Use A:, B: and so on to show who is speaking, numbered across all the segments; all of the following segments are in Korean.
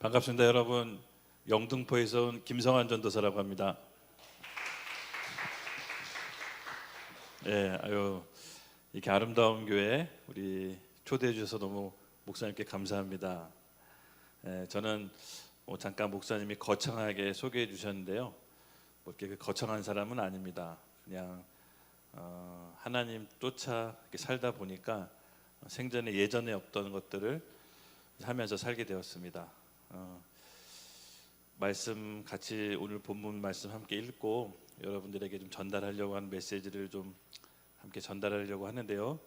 A: 반갑습니다, 여러분. 영등포에서 온 김성환 전도사라고 합니다. 이렇게 아름다운 교회 우리 초대해 주셔서 너무 목사님께 감사합니다. 저는 잠깐 목사님이 거창하게 소개해 주셨는데요. 이렇게 거창한 사람은 아닙니다. 그냥 하나님 쫓아 이렇게 살다 보니까 생전에 예전에 없던 것들을 하면서 살게 되었습니다. 말씀 같이 오늘 본문 말씀 함께 읽고 여러분들에게 좀 전달하려고 하는 메시지를 좀 함께 전달하려고 하는데요.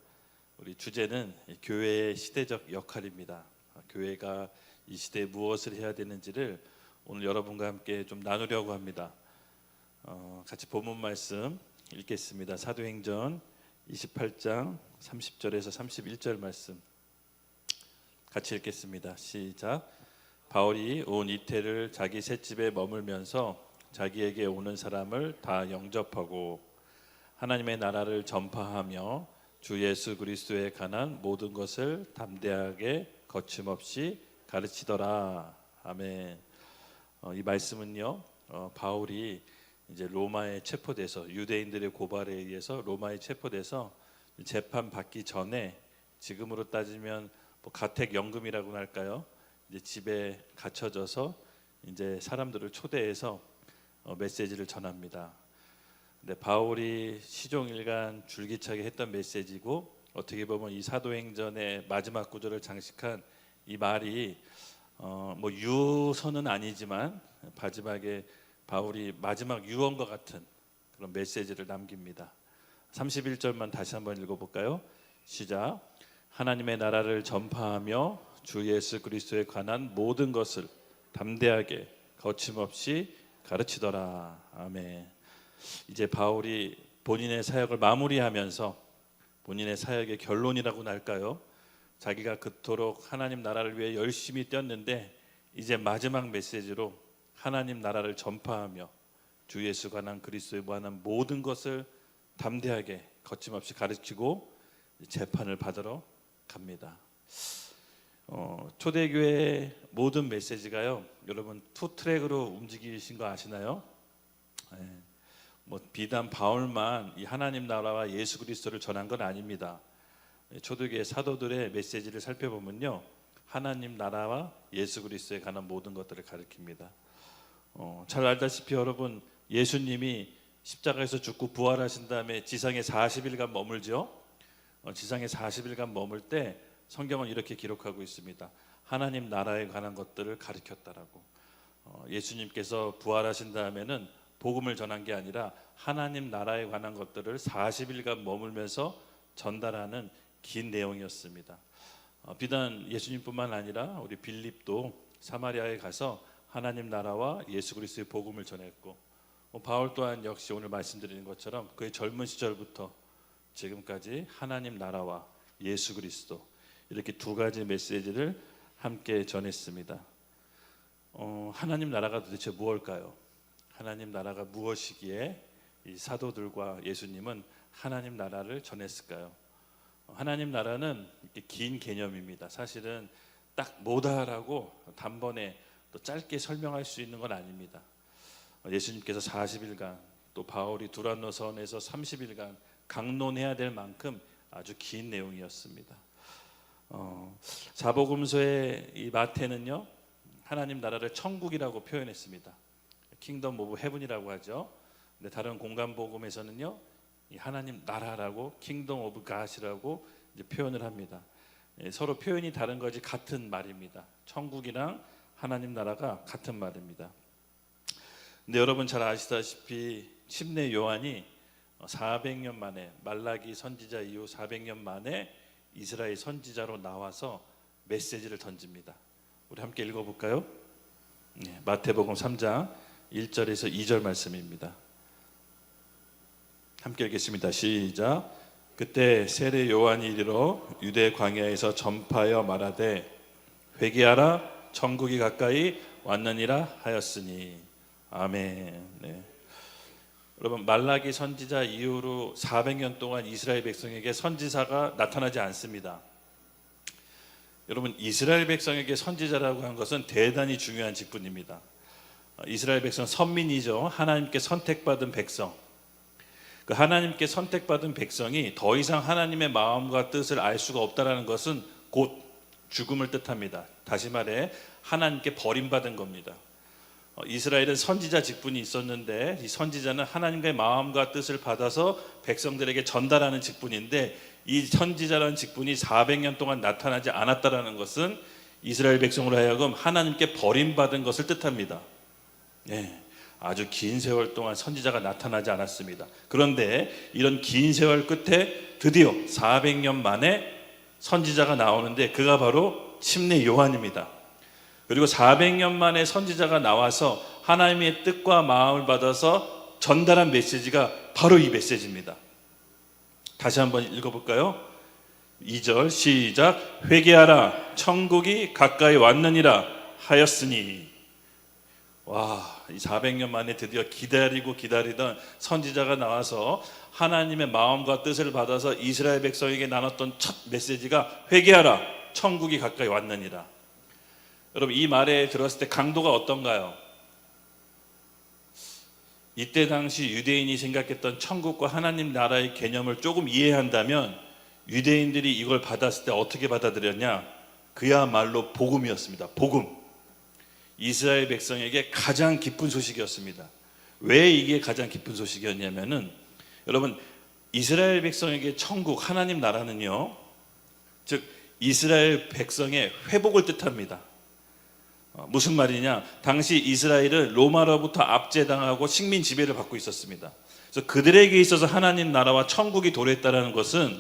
A: 우리 주제는 교회의 시대적 역할입니다. 교회가 이 시대에 무엇을 해야 되는지를 오늘 여러분과 함께 좀 나누려고 합니다. 같이 본문 말씀 읽겠습니다. 사도행전 28장 30절에서 31절 말씀 같이 읽겠습니다. 시작. 바울이 온 이태를 자기 셋집에 머물면서 자기에게 오는 사람을 다 영접하고 하나님의 나라를 전파하며 주 예수 그리스도에 관한 모든 것을 담대하게 거침없이 가르치더라. 아멘. 이 말씀은요, 바울이 이제 로마에 체포돼서 유대인들의 고발에 의해서 로마에 체포돼서 재판 받기 전에 지금으로 따지면 가택 연금이라고 할까요? 이제 집에 갇혀져서 이제 사람들을 초대해서 메시지를 전합니다. 근데 바울이 시종일관 줄기차게 했던 메시지고 어떻게 보면 이 사도행전의 마지막 구절을 장식한 이 말이 유서는 아니지만 마지막에 바울이 마지막 유언과 같은 그런 메시지를 남깁니다. 31절만 다시 한번 읽어볼까요? 시작. 하나님의 나라를 전파하며 주 예수 그리스도에 관한 모든 것을 담대하게 거침없이 가르치더라. 아멘. 이제 바울이 본인의 사역을 마무리하면서 본인의 사역의 결론이라고나 할까요? 자기가 그토록 하나님 나라를 위해 열심히 뛰었는데 이제 마지막 메시지로 하나님 나라를 전파하며 주 예수 관한 그리스도에 관한 모든 것을 담대하게 거침없이 가르치고 재판을 받으러 갑니다. 초대교회 모든 메시지가요, 여러분 투 트랙으로 움직이신 거 아시나요? 비단 바울만 이 하나님 나라와 예수 그리스도를 전한 건 아닙니다. 초대교회 사도들의 메시지를 살펴보면요, 하나님 나라와 예수 그리스도에 관한 모든 것들을 가르칩니다. 잘 알다시피 여러분, 예수님이 십자가에서 죽고 부활하신 다음에 지상에 40일간 머물죠. 지상에 40일간 머물 때 성경은 이렇게 기록하고 있습니다. 하나님 나라에 관한 것들을 가르쳤다라고. 예수님께서 부활하신 다음에는 복음을 전한 게 아니라 하나님 나라에 관한 것들을 40일간 머물면서 전달하는 긴 내용이었습니다. 비단 예수님뿐만 아니라 우리 빌립도 사마리아에 가서 하나님 나라와 예수 그리스도의 복음을 전했고, 바울 또한 역시 오늘 말씀드리는 것처럼 그의 젊은 시절부터 지금까지 하나님 나라와 예수 그리스도 이렇게 두 가지 메시지를 함께 전했습니다. 하나님 나라가 도대체 무엇일까요? 하나님 나라가 무엇이기에 이 사도들과 예수님은 하나님 나라를 전했을까요? 하나님 나라는 이렇게 긴 개념입니다. 사실은 딱 뭐다라고 단번에 또 짧게 설명할 수 있는 건 아닙니다. 예수님께서 40일간 또 바울이 두란노선에서 30일간 강론해야 될 만큼 아주 긴 내용이었습니다. 사복음서의 이 마태는요, 하나님 나라를 천국이라고 표현했습니다. 킹덤 오브 헤븐이라고 하죠. 근데 다른 공간복음에서는요, 이 하나님 나라라고 킹덤 오브 갓이라고 이제 표현을 합니다. 서로 표현이 다른 거지 같은 말입니다. 천국이랑 하나님 나라가 같은 말입니다. 근데 여러분 잘 아시다시피 침례 요한이 400년 만에, 말라기 선지자 이후 400년 만에 이스라엘 선지자로 나와서 메시지를 던집니다. 우리 함께 읽어볼까요? 마태복음 3장 1절에서 2절 말씀입니다. 함께 읽겠습니다. 시작. 그때 세례 요한이 이르러 유대 광야에서 전파하여 말하되 회개하라, 천국이 가까이 왔느니라 하였으니. 아멘. 여러분, 말라기 선지자 이후로 400년 동안 이스라엘 백성에게 선지자가 나타나지 않습니다. 여러분, 이스라엘 백성에게 선지자라고 한 것은 대단히 중요한 직분입니다. 이스라엘 백성 선민이죠. 하나님께 선택받은 백성. 그 하나님께 선택받은 백성이 더 이상 하나님의 마음과 뜻을 알 수가 없다라는 것은 곧 죽음을 뜻합니다. 다시 말해 하나님께 버림받은 겁니다. 이스라엘은 선지자 직분이 있었는데 이 선지자는 하나님의 마음과 뜻을 받아서 백성들에게 전달하는 직분인데, 이 선지자라는 직분이 400년 동안 나타나지 않았다라는 것은 이스라엘 백성으로 하여금 하나님께 버림받은 것을 뜻합니다. 아주 긴 세월 동안 선지자가 나타나지 않았습니다. 그런데 이런 긴 세월 끝에 드디어 400년 만에 선지자가 나오는데 그가 바로 침례 요한입니다. 그리고 400년 만에 선지자가 나와서 하나님의 뜻과 마음을 받아서 전달한 메시지가 바로 이 메시지입니다. 다시 한번 읽어볼까요? 2절 시작. 회개하라, 천국이 가까이 왔느니라 하였으니. 와, 이 400년 만에 드디어 기다리던 선지자가 나와서 하나님의 마음과 뜻을 받아서 이스라엘 백성에게 나눴던 첫 메시지가 회개하라, 천국이 가까이 왔느니라. 여러분, 이 말에 들었을 때 강도가 어떤가요? 이때 당시 유대인이 생각했던 천국과 하나님 나라의 개념을 조금 이해한다면 유대인들이 이걸 받았을 때 어떻게 받아들였냐? 그야말로 복음이었습니다. 복음. 이스라엘 백성에게 가장 기쁜 소식이었습니다. 왜 이게 가장 기쁜 소식이었냐면은, 여러분, 이스라엘 백성에게 천국, 하나님 나라는요, 즉 이스라엘 백성의 회복을 뜻합니다. 무슨 말이냐? 당시 이스라엘은 로마로부터 압제당하고 식민 지배를 받고 있었습니다. 그래서 그들에게 있어서 하나님 나라와 천국이 도래했다는 것은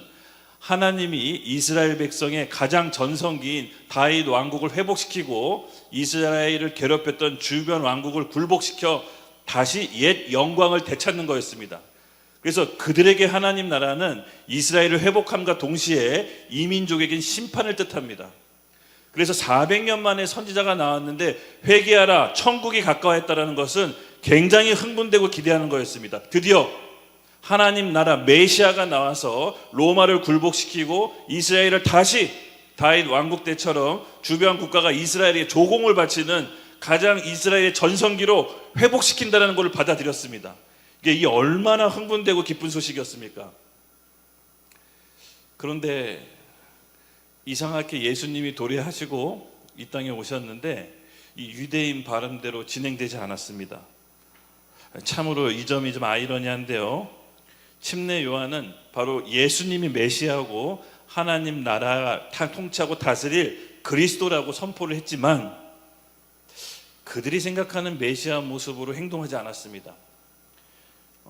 A: 하나님이 이스라엘 백성의 가장 전성기인 다윗 왕국을 회복시키고 이스라엘을 괴롭혔던 주변 왕국을 굴복시켜 다시 옛 영광을 되찾는 거였습니다. 그래서 그들에게 하나님 나라는 이스라엘을 회복함과 동시에 이민족에겐 심판을 뜻합니다. 그래서 400년 만에 선지자가 나왔는데 회개하라, 천국이 가까워했다는 것은 굉장히 흥분되고 기대하는 거였습니다. 드디어 하나님 나라 메시아가 나와서 로마를 굴복시키고 이스라엘을 다시 다윗 왕국 때처럼 주변 국가가 이스라엘에 조공을 바치는 가장 이스라엘의 전성기로 회복시킨다는 것을 받아들였습니다. 이게 얼마나 흥분되고 기쁜 소식이었습니까? 그런데 이상하게 예수님이 도래하시고 이 땅에 오셨는데 이 유대인 바람대로 진행되지 않았습니다. 참으로 이 점이 좀 아이러니한데요. 침례 요한은 바로 예수님이 메시아고 하나님 나라 통치하고 다스릴 그리스도라고 선포를 했지만 그들이 생각하는 메시아 모습으로 행동하지 않았습니다.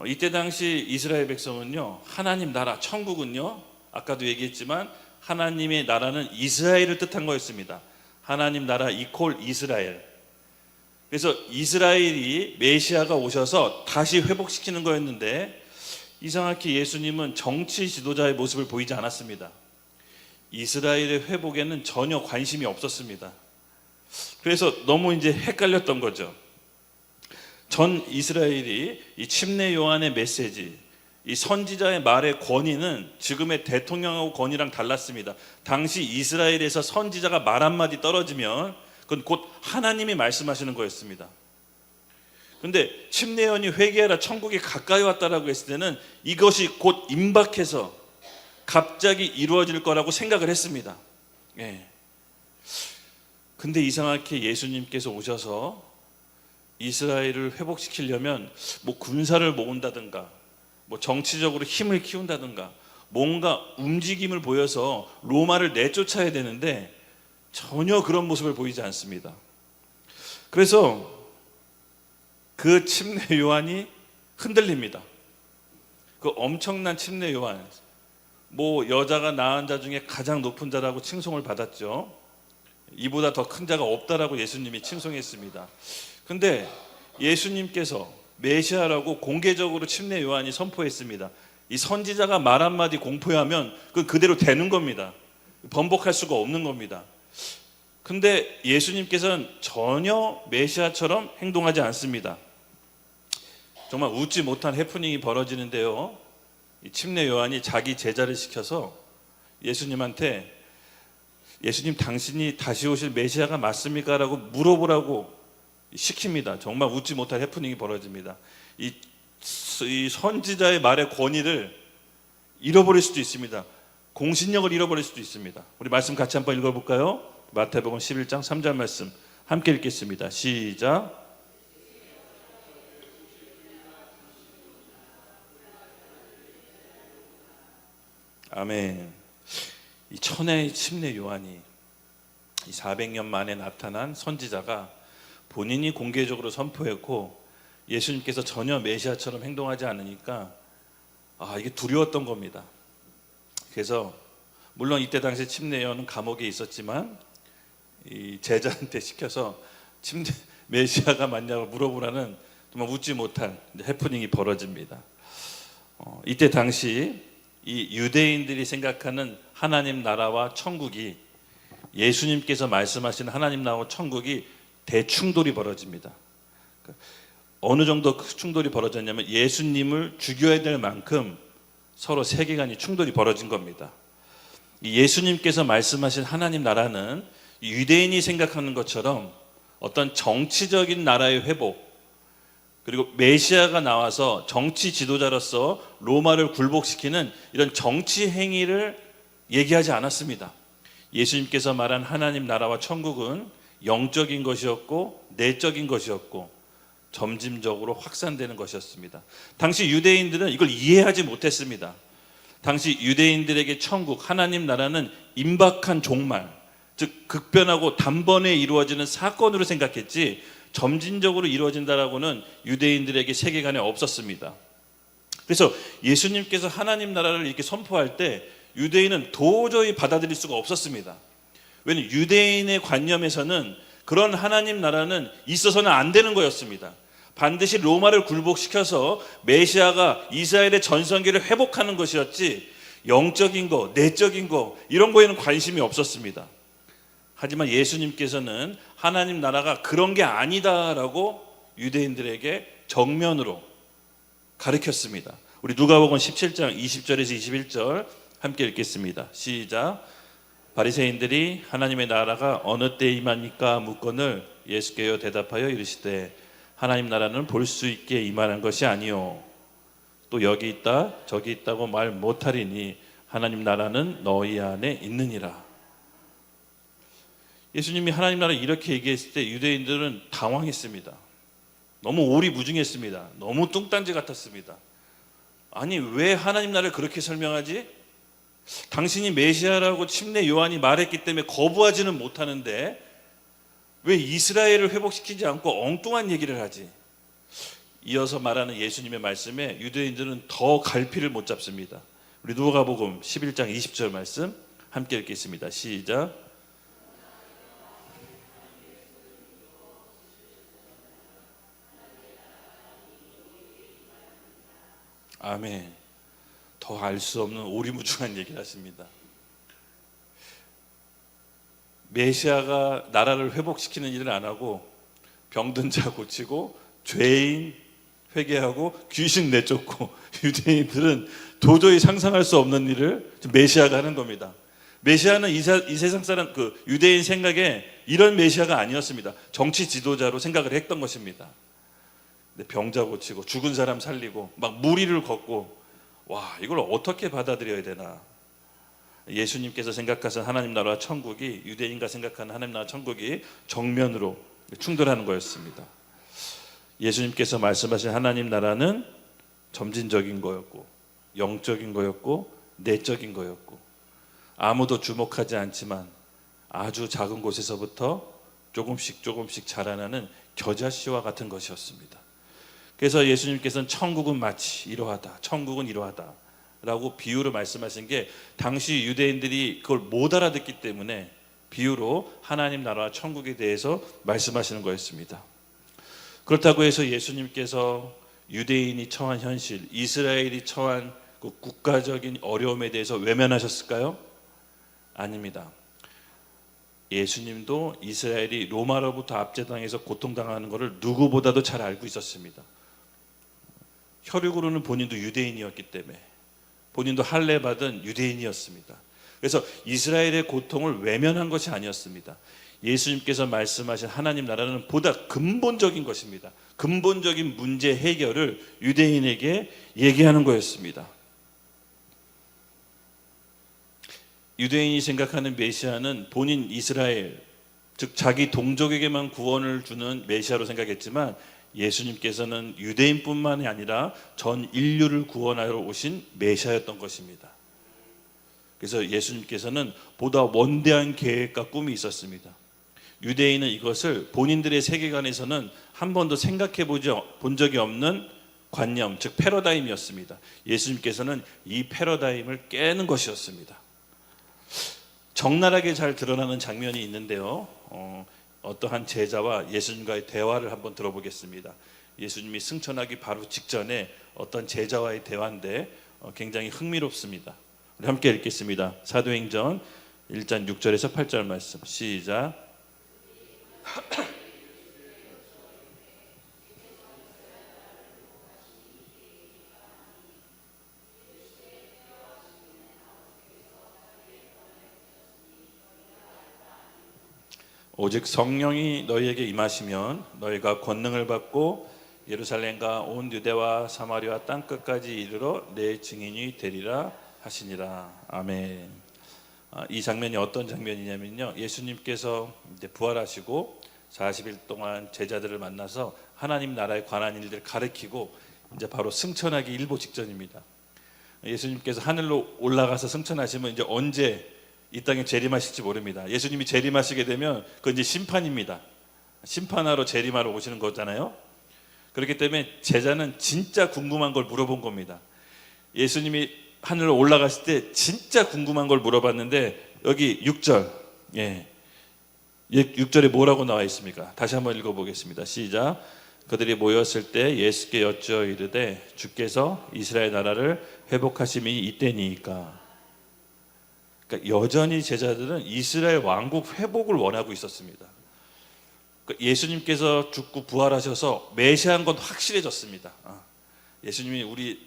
A: 이때 당시 이스라엘 백성은요, 하나님 나라 천국은요, 아까도 얘기했지만 하나님의 나라는 이스라엘을 뜻한 거였습니다. 하나님 나라 이퀄 이스라엘. 그래서 이스라엘이 메시아가 오셔서 다시 회복시키는 거였는데 이상하게 예수님은 정치 지도자의 모습을 보이지 않았습니다. 이스라엘의 회복에는 전혀 관심이 없었습니다. 그래서 너무 이제 헷갈렸던 거죠. 전 이스라엘이 이 침례 요한의 메시지, 이 선지자의 말의 권위는 지금의 대통령하고 권위랑 달랐습니다. 당시 이스라엘에서 선지자가 말 한마디 떨어지면 그건 곧 하나님이 말씀하시는 거였습니다. 그런데 침례 요한이 회개하라, 천국이 가까이 왔다라고 했을 때는 이것이 곧 임박해서 갑자기 이루어질 거라고 생각을 했습니다. 근데 이상하게 예수님께서 오셔서 이스라엘을 회복시키려면 뭐 군사를 모은다든가 뭐 정치적으로 힘을 키운다든가 뭔가 움직임을 보여서 로마를 내쫓아야 되는데 전혀 그런 모습을 보이지 않습니다. 그래서 그 침례 요한이 흔들립니다. 그 엄청난 침례 요한, 뭐 여자가 낳은 자 중에 가장 높은 자라고 칭송을 받았죠. 이보다 더 큰 자가 없다라고 예수님이 칭송했습니다. 근데 예수님께서 메시아라고 공개적으로 침례 요한이 선포했습니다. 이 선지자가 말 한마디 공포하면 그대로 되는 겁니다. 번복할 수가 없는 겁니다. 근데 예수님께서는 전혀 메시아처럼 행동하지 않습니다. 정말 웃지 못한 해프닝이 벌어지는데요. 이 침례 요한이 자기 제자를 시켜서 예수님한테 예수님 당신이 다시 오실 메시아가 맞습니까? 라고 물어보라고 시킵니다. 정말 웃지 못할 해프닝이 벌어집니다. 이 선지자의 말의 권위를 잃어버릴 수도 있습니다. 공신력을 잃어버릴 수도 있습니다. 우리 말씀 같이 한번 읽어볼까요? 마태복음 11장 3절 말씀 함께 읽겠습니다. 시작. 아멘. 이 천의 침례 요한이 이 400년 만에 나타난 선지자가 본인이 공개적으로 선포했고 예수님께서 전혀 메시아처럼 행동하지 않으니까 이게 두려웠던 겁니다. 그래서 물론 이때 당시 침례 요한은 감옥에 있었지만 이 제자한테 시켜서 메시아가 맞냐고 물어보라는 정말 웃지 못할 해프닝이 벌어집니다. 이때 당시 이 유대인들이 생각하는 하나님 나라와 천국이 예수님께서 말씀하신 하나님 나라와 천국이 대충돌이 벌어집니다. 어느 정도 충돌이 벌어졌냐면 예수님을 죽여야 될 만큼 서로 세계관이 충돌이 벌어진 겁니다. 예수님께서 말씀하신 하나님 나라는 유대인이 생각하는 것처럼 어떤 정치적인 나라의 회복, 그리고 메시아가 나와서 정치 지도자로서 로마를 굴복시키는 이런 정치 행위를 얘기하지 않았습니다. 예수님께서 말한 하나님 나라와 천국은 영적인 것이었고 내적인 것이었고 점진적으로 확산되는 것이었습니다. 당시 유대인들은 이걸 이해하지 못했습니다. 당시 유대인들에게 천국, 하나님 나라는 임박한 종말, 즉 극변하고 단번에 이루어지는 사건으로 생각했지 점진적으로 이루어진다라고는 유대인들에게 세계관에 없었습니다. 그래서 예수님께서 하나님 나라를 이렇게 선포할 때 유대인은 도저히 받아들일 수가 없었습니다. 왜냐하면 유대인의 관념에서는 그런 하나님 나라는 있어서는 안 되는 거였습니다. 반드시 로마를 굴복시켜서 메시아가 이스라엘의 전성기를 회복하는 것이었지 영적인 거, 내적인 거 이런 거에는 관심이 없었습니다. 하지만 예수님께서는 하나님 나라가 그런 게 아니다라고 유대인들에게 정면으로 가르쳤습니다. 우리 누가복음 17장 20절에서 21절 함께 읽겠습니다. 시작. 바리새인들이 하나님의 나라가 어느 때 임합니까 묻거늘 예수께서 대답하여 이르시되 하나님 나라는 볼 수 있게 임하는 것이 아니요 또 여기 있다 저기 있다고 말 못하리니 하나님 나라는 너희 안에 있느니라. 예수님이 하나님 나라 이렇게 얘기했을 때 유대인들은 당황했습니다. 너무 오리무중했습니다. 너무 뚱딴지 같았습니다. 아니 왜 하나님 나라를 그렇게 설명하지? 당신이 메시아라고 침례 요한이 말했기 때문에 거부하지는 못하는데 왜 이스라엘을 회복시키지 않고 엉뚱한 얘기를 하지? 이어서 말하는 예수님의 말씀에 유대인들은 더 갈피를 못 잡습니다. 우리 누가복음 11장 20절 말씀 함께 읽겠습니다. 시작. 아멘. 더 알 수 없는 오리무중한 얘기를 하십니다. 메시아가 나라를 회복시키는 일을 안 하고 병든 자 고치고 죄인 회개하고 귀신 내쫓고 유대인들은 도저히 상상할 수 없는 일을 메시아가 하는 겁니다. 메시아는 이 세상 사람 유대인 생각에 이런 메시아가 아니었습니다. 정치 지도자로 생각을 했던 것입니다. 병자 고치고 죽은 사람 살리고 막 무리를 걷고 와 이걸 어떻게 받아들여야 되나. 예수님께서 생각하신 하나님 나라와 천국이 유대인과 생각하는 하나님 나라 천국이 정면으로 충돌하는 거였습니다. 예수님께서 말씀하신 하나님 나라는 점진적인 거였고 영적인 거였고 내적인 거였고 아무도 주목하지 않지만 아주 작은 곳에서부터 조금씩 자라나는 겨자씨와 같은 것이었습니다. 그래서 예수님께서는 천국은 마치 이러하다, 천국은 이러하다 라고 비유로 말씀하신 게 당시 유대인들이 그걸 못 알아듣기 때문에 비유로 하나님 나라와 천국에 대해서 말씀하시는 거였습니다. 그렇다고 해서 예수님께서 유대인이 처한 현실, 이스라엘이 처한 그 국가적인 어려움에 대해서 외면하셨을까요? 아닙니다. 예수님도 이스라엘이 로마로부터 압제당해서 고통당하는 것을 누구보다도 잘 알고 있었습니다. 혈육으로는 본인도 유대인이었기 때문에 본인도 할례 받은 유대인이었습니다. 그래서 이스라엘의 고통을 외면한 것이 아니었습니다. 예수님께서 말씀하신 하나님 나라는 보다 근본적인 것입니다. 근본적인 문제 해결을 유대인에게 얘기하는 거였습니다. 유대인이 생각하는 메시아는 본인 이스라엘, 즉 자기 동족에게만 구원을 주는 메시아로 생각했지만 예수님께서는 유대인뿐만이 아니라 전 인류를 구원하러 오신 메시아였던 것입니다. 그래서 예수님께서는 보다 원대한 계획과 꿈이 있었습니다. 유대인은 이것을 본인들의 세계관에서는 한 번도 생각해 본 적이 없는 관념, 즉 패러다임이었습니다. 예수님께서는 이 패러다임을 깨는 것이었습니다. 적나라하게 잘 드러나는 장면이 있는데요. 어떠한 제자와 예수님과의 대화를 한번 들어보겠습니다. 예수님이 승천하기 바로 직전에 어떤 제자와의 대화인데 굉장히 흥미롭습니다. 우리 함께 읽겠습니다. 사도행전 1장 6절에서 8절 말씀 시작. 오직 성령이 너희에게 임하시면 너희가 권능을 받고 예루살렘과 온 유대와 사마리아 땅 끝까지 이르러 내 증인이 되리라 하시니라. 아멘. 이 장면이 어떤 장면이냐면요, 예수님께서 이제 부활하시고 40일 동안 제자들을 만나서 하나님 나라에 관한 일들을 가르치고 이제 바로 승천하기 일보 직전입니다. 예수님께서 하늘로 올라가서 승천하시면 이제 언제 이 땅에 재림하실지 모릅니다. 예수님이 재림하시게 되면 그건 이제 심판입니다. 심판하러 재림하러 오시는 거잖아요. 그렇기 때문에 제자는 진짜 궁금한 걸 물어본 겁니다. 예수님이 하늘로 올라가실 때 진짜 궁금한 걸 물어봤는데 여기 6절, 6절에 뭐라고 나와 있습니까? 다시 한번 읽어보겠습니다. 시작. 그들이 모였을 때 예수께 여쭈어 이르되 주께서 이스라엘 나라를 회복하심이 이때니이까. 그러니까 여전히 제자들은 이스라엘 왕국 회복을 원하고 있었습니다. 그러니까 예수님께서 죽고 부활하셔서 메시아인 건 확실해졌습니다. 예수님이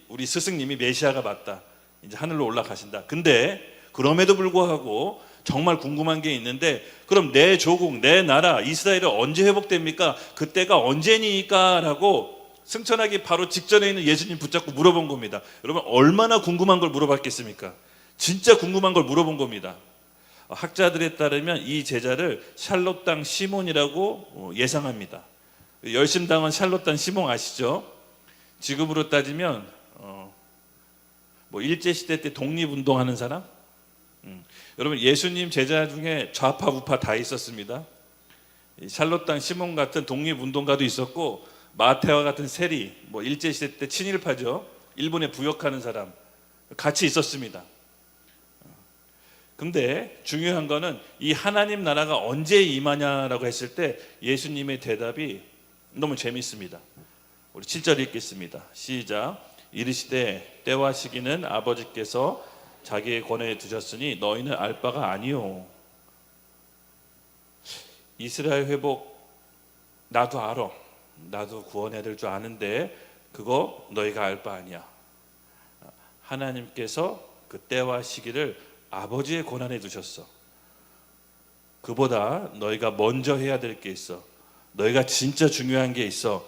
A: 우리 스승님이 메시아가 맞다. 이제 하늘로 올라가신다. 근데 그럼에도 불구하고 정말 궁금한 게 있는데, 그럼 내 조국, 내 나라 이스라엘이 언제 회복됩니까? 그때가 언제니까? 라고 승천하기 바로 직전에 있는 예수님 붙잡고 물어본 겁니다. 여러분 얼마나 궁금한 걸 물어봤겠습니까? 진짜 궁금한 걸 물어본 겁니다. 학자들에 따르면 이 제자를 샬롯 땅 시몬이라고 예상합니다. 열심당한 샬롯 땅 시몬 아시죠? 지금으로 따지면 일제시대 때 독립운동하는 사람? 여러분 예수님 제자 중에 좌파 우파 다 있었습니다. 샬롯 땅 시몬 같은 독립운동가도 있었고, 마테와 같은 세리, 일제시대 때 친일파죠, 일본에 부역하는 사람 같이 있었습니다. 근데 중요한 거는 이 하나님 나라가 언제 임하냐라고 했을 때 예수님의 대답이 너무 재밌습니다. 우리 7절 읽겠습니다. 시작. 이르시되 때와 시기는 아버지께서 자기의 권한에 두셨으니 너희는 알 바가 아니요. 이스라엘 회복 나도 알아. 나도 구원해야 될 줄 아는데 그거 너희가 알 바 아니야. 하나님께서 그 때와 시기를 아버지의 권한에 두셨어. 그보다 너희가 먼저 해야 될 게 있어. 너희가 진짜 중요한 게 있어.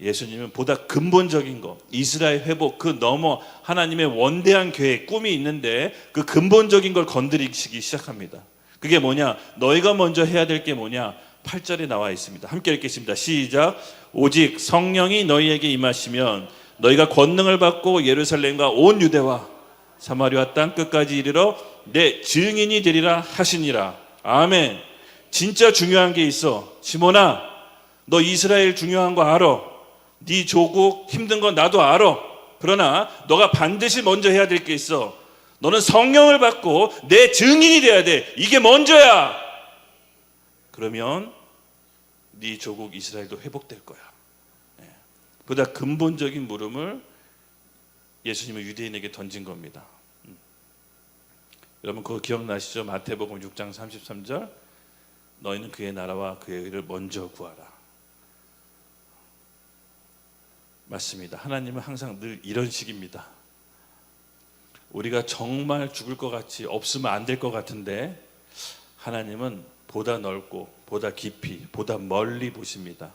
A: 예수님은 보다 근본적인 거, 이스라엘 회복, 그 넘어 하나님의 원대한 계획, 꿈이 있는데 그 근본적인 걸 건드리기 시작합니다. 그게 뭐냐? 너희가 먼저 해야 될 게 뭐냐? 8절에 나와 있습니다. 함께 읽겠습니다. 시작. 오직 성령이 너희에게 임하시면 너희가 권능을 받고 예루살렘과 온 유대와 사마리아 땅 끝까지 이르러 내 증인이 되리라 하시니라. 아멘. 진짜 중요한 게 있어. 시몬아, 너 이스라엘 중요한 거 알아. 네 조국 힘든 건 나도 알아. 그러나 너가 반드시 먼저 해야 될 게 있어. 너는 성령을 받고 내 증인이 돼야 돼. 이게 먼저야. 그러면 네 조국 이스라엘도 회복될 거야. 보다 근본적인 물음을 예수님은 유대인에게 던진 겁니다. 여러분 그거 기억나시죠? 마태복음 6장 33절, 너희는 그의 나라와 그의 의를 먼저 구하라. 맞습니다. 하나님은 항상 늘 이런 식입니다. 우리가 정말 죽을 것 같이 없으면 안 될 것 같은데 하나님은 보다 넓고 보다 깊이 보다 멀리 보십니다.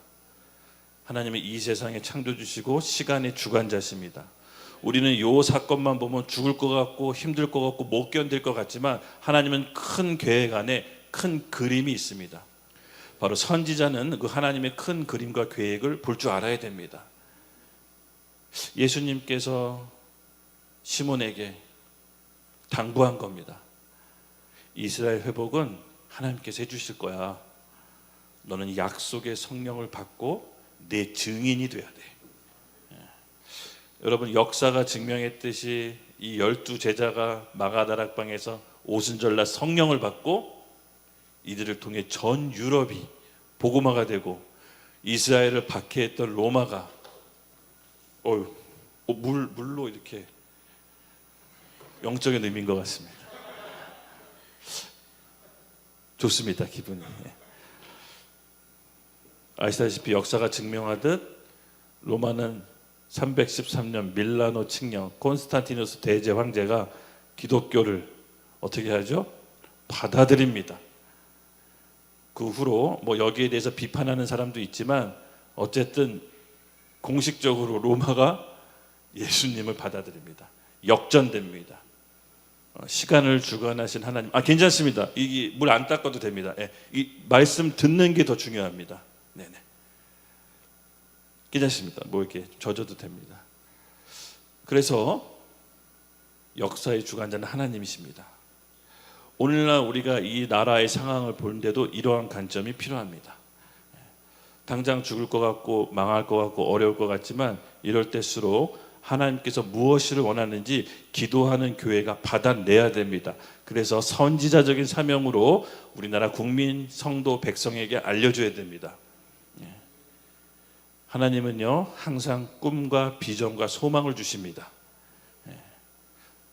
A: 하나님은 이 세상에 창조주시고 시간의 주관자십니다. 우리는 이 사건만 보면 죽을 것 같고 힘들 것 같고 못 견딜 것 같지만 하나님은 큰 계획 안에 큰 그림이 있습니다. 바로 선지자는 그 하나님의 큰 그림과 계획을 볼 줄 알아야 됩니다. 예수님께서 시몬에게 당부한 겁니다. 이스라엘 회복은 하나님께서 해주실 거야. 너는 약속의 성령을 받고 내 증인이 돼야 돼. 여러분, 역사가 증명했듯이 이 12제자가 마가다락방에서 오순절날 성령을 받고 이들을 통해 전 유럽이 복음화가 되고 이스라엘을 박해했던 로마가 물로 이렇게 영적인 의미인 것 같습니다. 좋습니다, 기분이. 아시다시피 역사가 증명하듯 로마는 313년 밀라노 칙령 콘스탄티누스 대제 황제가 기독교를 어떻게 하죠? 받아들입니다. 그 후로 여기에 대해서 비판하는 사람도 있지만 어쨌든 공식적으로 로마가 예수님을 받아들입니다. 역전됩니다. 시간을 주관하신 하나님. 괜찮습니다. 이 물 안 닦아도 됩니다. 이 말씀 듣는 게 더 중요합니다. 네네. 괜찮습니다. 이렇게 젖어도 됩니다. 그래서 역사의 주관자는 하나님이십니다. 오늘날 우리가 이 나라의 상황을 보는데도 이러한 관점이 필요합니다. 당장 죽을 것 같고 망할 것 같고 어려울 것 같지만 이럴 때일수록 하나님께서 무엇을 원하는지 기도하는 교회가 받아내야 됩니다. 그래서 선지자적인 사명으로 우리나라 국민, 성도, 백성에게 알려줘야 됩니다. 하나님은요 항상 꿈과 비전과 소망을 주십니다.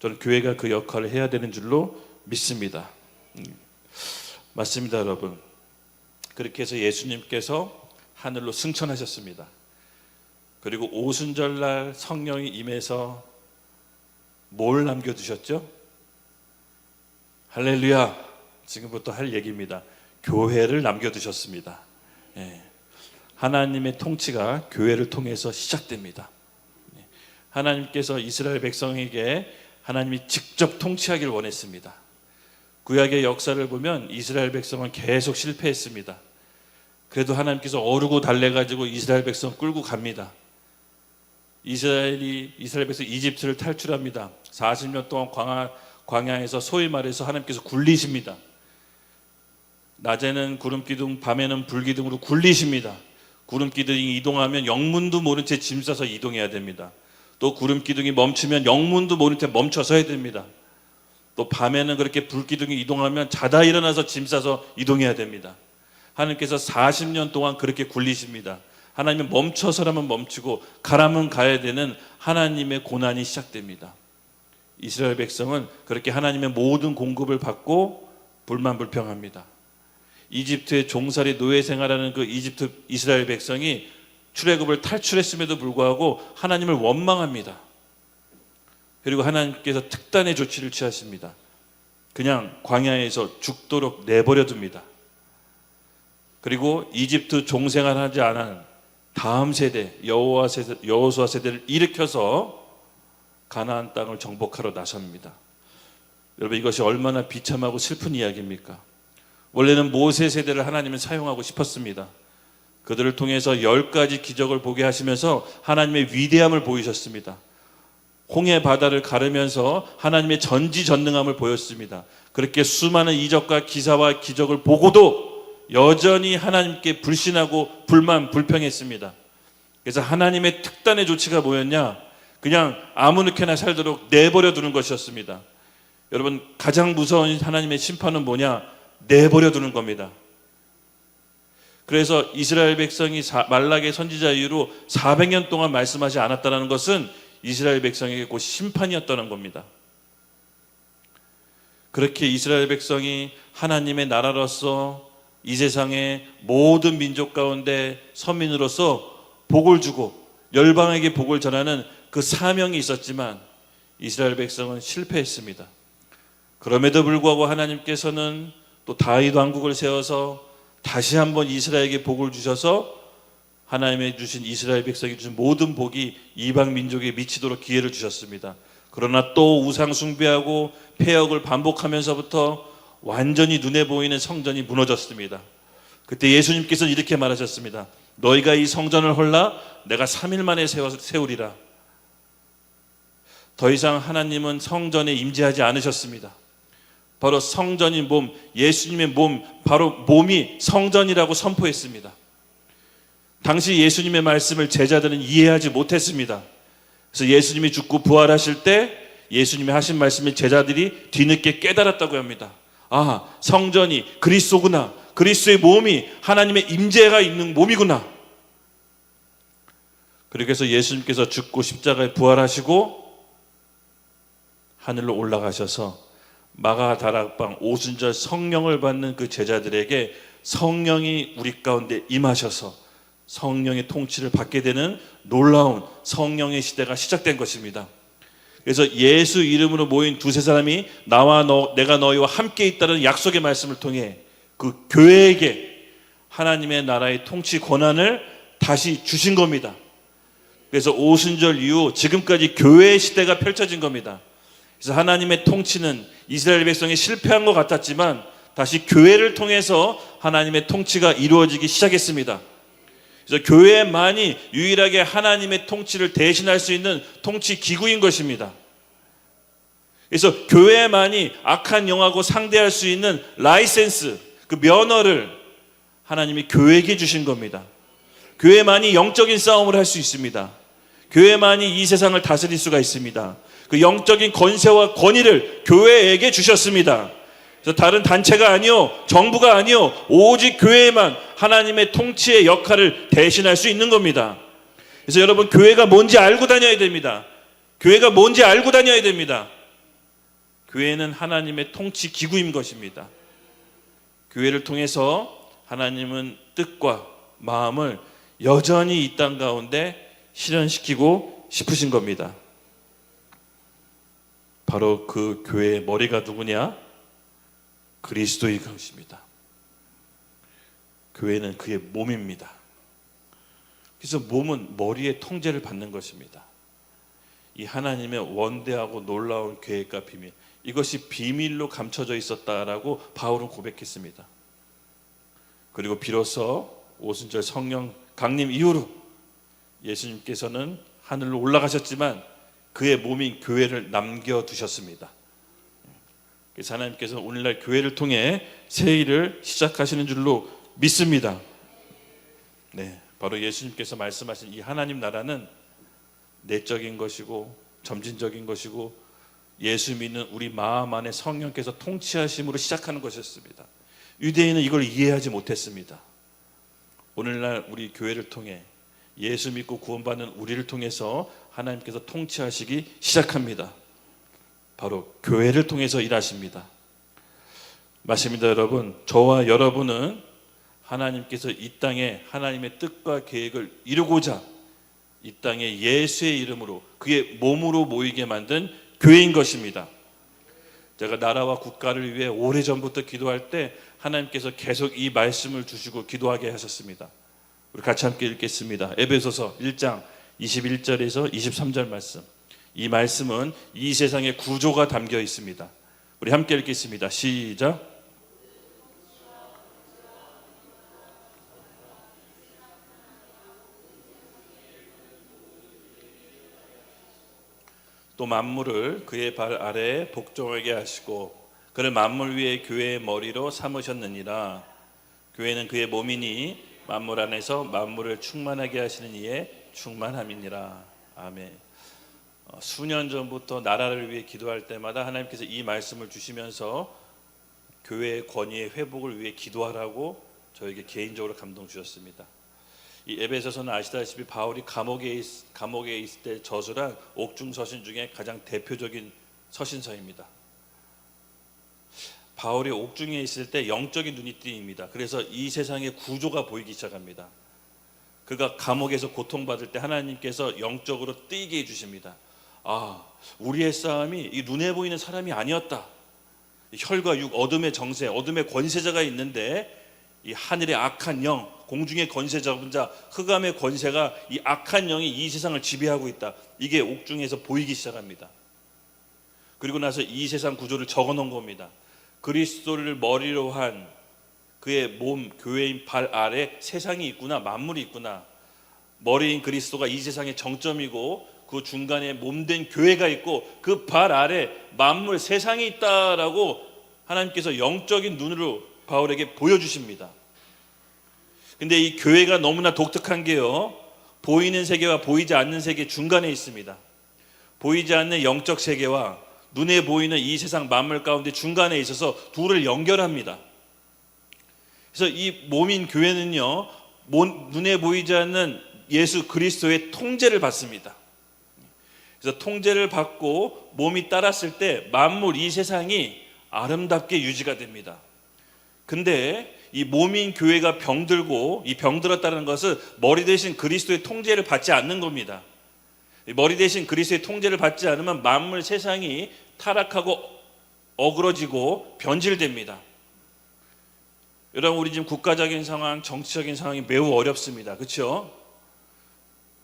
A: 저는 교회가 그 역할을 해야 되는 줄로 믿습니다. 맞습니다, 여러분. 그렇게 해서 예수님께서 하늘로 승천하셨습니다. 그리고 오순절날 성령이 임해서 뭘 남겨두셨죠? 할렐루야. 지금부터 할 얘기입니다. 교회를 남겨두셨습니다. 하나님의 통치가 교회를 통해서 시작됩니다. 하나님께서 이스라엘 백성에게 하나님이 직접 통치하길 원했습니다. 구약의 역사를 보면 이스라엘 백성은 계속 실패했습니다. 그래도 하나님께서 어르고 달래가지고 이스라엘 백성 끌고 갑니다. 이스라엘 백성 이집트를 탈출합니다. 40년 동안 광야에서 소위 말해서 하나님께서 굴리십니다. 낮에는 구름기둥, 밤에는 불기둥으로 굴리십니다. 구름기둥이 이동하면 영문도 모른 채 짐 싸서 이동해야 됩니다. 또 구름기둥이 멈추면 영문도 모른 채 멈춰서야 됩니다. 또 밤에는 그렇게 불기둥이 이동하면 자다 일어나서 짐 싸서 이동해야 됩니다. 하나님께서 40년 동안 그렇게 굴리십니다. 하나님은 멈춰서라면 멈추고 가라면 가야 되는 하나님의 고난이 시작됩니다. 이스라엘 백성은 그렇게 하나님의 모든 공급을 받고 불만불평합니다. 이집트의 종살이 노예 생활하는 그 이스라엘 백성이 출애굽을 탈출했음에도 불구하고 하나님을 원망합니다. 그리고 하나님께서 특단의 조치를 취하십니다. 그냥 광야에서 죽도록 내버려 둡니다. 그리고 이집트 종생활하지 않은 다음 세대 여호수아 세대를 일으켜서 가나안 땅을 정복하러 나섭니다. 여러분, 이것이 얼마나 비참하고 슬픈 이야기입니까? 원래는 모세 세대를 하나님은 사용하고 싶었습니다. 그들을 통해서 10가지 기적을 보게 하시면서 하나님의 위대함을 보이셨습니다. 홍해 바다를 가르면서 하나님의 전지전능함을 보였습니다. 그렇게 수많은 이적과 기사와 기적을 보고도 여전히 하나님께 불신하고 불평했습니다. 그래서 하나님의 특단의 조치가 뭐였냐? 그냥 아무렇게나 살도록 내버려 두는 것이었습니다. 여러분, 가장 무서운 하나님의 심판은 뭐냐? 내버려 두는 겁니다. 그래서 이스라엘 백성이 말라기 선지자 이후로 400년 동안 말씀하지 않았다는 것은 이스라엘 백성에게 곧 심판이었다는 겁니다. 그렇게 이스라엘 백성이 하나님의 나라로서 이 세상의 모든 민족 가운데 선민으로서 복을 주고 열방에게 복을 전하는 그 사명이 있었지만 이스라엘 백성은 실패했습니다. 그럼에도 불구하고 하나님께서는 또 다윗 왕국을 세워서 다시 한번 이스라엘에게 복을 주셔서 하나님의 주신 이스라엘 백성이 주신 모든 복이 이방 민족에 미치도록 기회를 주셨습니다. 그러나 또 우상 숭배하고 패역을 반복하면서부터 완전히 눈에 보이는 성전이 무너졌습니다. 그때 예수님께서는 이렇게 말하셨습니다. 너희가 이 성전을 헐라 내가 3일 만에 세우리라. 더 이상 하나님은 성전에 임재하지 않으셨습니다. 바로 성전인 몸, 예수님의 몸, 바로 몸이 성전이라고 선포했습니다. 당시 예수님의 말씀을 제자들은 이해하지 못했습니다. 그래서 예수님이 죽고 부활하실 때 예수님이 하신 말씀을 제자들이 뒤늦게 깨달았다고 합니다. 아, 성전이 그리스도구나. 그리스도의 몸이 하나님의 임재가 있는 몸이구나. 그래서 예수님께서 죽고 십자가에 부활하시고 하늘로 올라가셔서 마가다락방 오순절 성령을 받는 그 제자들에게 성령이 우리 가운데 임하셔서 성령의 통치를 받게 되는 놀라운 성령의 시대가 시작된 것입니다. 그래서 예수 이름으로 모인 두세 사람이 나와 내가 너희와 함께 있다는 약속의 말씀을 통해 그 교회에게 하나님의 나라의 통치 권한을 다시 주신 겁니다. 그래서 오순절 이후 지금까지 교회의 시대가 펼쳐진 겁니다. 그래서 하나님의 통치는 이스라엘 백성이 실패한 것 같았지만 다시 교회를 통해서 하나님의 통치가 이루어지기 시작했습니다. 그래서 교회만이 유일하게 하나님의 통치를 대신할 수 있는 통치 기구인 것입니다. 그래서 교회만이 악한 영하고 상대할 수 있는 라이센스, 그 면허를 하나님이 교회에게 주신 겁니다. 교회만이 영적인 싸움을 할 수 있습니다. 교회만이 이 세상을 다스릴 수가 있습니다. 그 영적인 권세와 권위를 교회에게 주셨습니다. 그래서 다른 단체가 아니요, 정부가 아니요, 오직 교회만 하나님의 통치의 역할을 대신할 수 있는 겁니다. 그래서 여러분, 교회가 뭔지 알고 다녀야 됩니다. 교회가 뭔지 알고 다녀야 됩니다. 교회는 하나님의 통치 기구인 것입니다. 교회를 통해서 하나님은 뜻과 마음을 여전히 이 땅 가운데 실현시키고 싶으신 겁니다. 바로 그 교회의 머리가 누구냐? 그리스도인 것입니다. 교회는 그의 몸입니다. 그래서 몸은 머리의 통제를 받는 것입니다. 이 하나님의 원대하고 놀라운 계획과 비밀, 이것이 비밀로 감춰져 있었다라고 바울은 고백했습니다. 그리고 비로소 오순절 성령 강림 이후로 예수님께서는 하늘로 올라가셨지만 그의 몸인 교회를 남겨두셨습니다. 그래서 하나님께서 오늘날 교회를 통해 새 일을 시작하시는 줄로 믿습니다. 네, 바로 예수님께서 말씀하신 이 하나님 나라는 내적인 것이고 점진적인 것이고 예수 믿는 우리 마음 안에 성령께서 통치하심으로 시작하는 것이었습니다. 유대인은 이걸 이해하지 못했습니다. 오늘날 우리 교회를 통해 예수 믿고 구원받는 우리를 통해서 하나님께서 통치하시기 시작합니다. 바로 교회를 통해서 일하십니다. 맞습니다, 여러분. 저와 여러분은 하나님께서 이 땅에 하나님의 뜻과 계획을 이루고자 이 땅에 예수의 이름으로 그의 몸으로 모이게 만든 교회인 것입니다. 제가 나라와 국가를 위해 오래전부터 기도할 때 하나님께서 계속 이 말씀을 주시고 기도하게 하셨습니다. 우리 같이 함께 읽겠습니다. 에베소서 1장 21절에서 23절 말씀. 이 말씀은 이 세상의 구조가 담겨 있습니다. 우리 함께 읽겠습니다. 시작. 또 만물을 그의 발 아래에 복종하게 하시고 그를 만물 위에 교회의 머리로 삼으셨느니라. 교회는 그의 몸이니 만물 안에서 만물을 충만하게 하시는 이의 충만함이니라. 아멘. 수년 전부터 나라를 위해 기도할 때마다 하나님께서 이 말씀을 주시면서 교회의 권위의 회복을 위해 기도하라고 저에게 개인적으로 감동 주셨습니다. 이 에베소서는 아시다시피 바울이 감옥에 있을 때 저술한 옥중 서신 중에 가장 대표적인 서신서입니다. 바울이 옥중에 있을 때 영적인 눈이 뜨입니다. 그래서 이 세상의 구조가 보이기 시작합니다. 그가 감옥에서 고통받을 때 하나님께서 영적으로 뜨이게 해주십니다. 우리의 싸움이 이 눈에 보이는 사람이 아니었다. 혈과 육, 어둠의 정세, 어둠의 권세자가 있는데 이 하늘의 악한 영, 공중의 권세 잡은 자, 흑암의 권세가 이 악한 영이 이 세상을 지배하고 있다. 이게 옥중에서 보이기 시작합니다. 그리고 나서 이 세상 구조를 적어 놓은 겁니다. 그리스도를 머리로 한 그의 몸, 교회인 발 아래 세상이 있구나, 만물이 있구나. 머리인 그리스도가 이 세상의 정점이고 그 중간에 몸된 교회가 있고 그 발 아래 만물 세상이 있다라고 하나님께서 영적인 눈으로 바울에게 보여주십니다. 근데 이 교회가 너무나 독특한 게요, 보이는 세계와 보이지 않는 세계 중간에 있습니다. 보이지 않는 영적 세계와 눈에 보이는 이 세상 만물 가운데 중간에 있어서 둘을 연결합니다. 그래서 이 몸인 교회는요, 눈에 보이지 않는 예수 그리스도의 통제를 받습니다. 그래서 통제를 받고 몸이 따랐을 때 만물 이 세상이 아름답게 유지가 됩니다. 근데 이 몸인 교회가 병들고 이 병들었다는 것은 머리 대신 그리스도의 통제를 받지 않는 겁니다. 머리 대신 그리스도의 통제를 받지 않으면 만물 세상이 타락하고 어그러지고 변질됩니다. 여러분, 우리 지금 국가적인 상황, 정치적인 상황이 매우 어렵습니다. 그렇죠?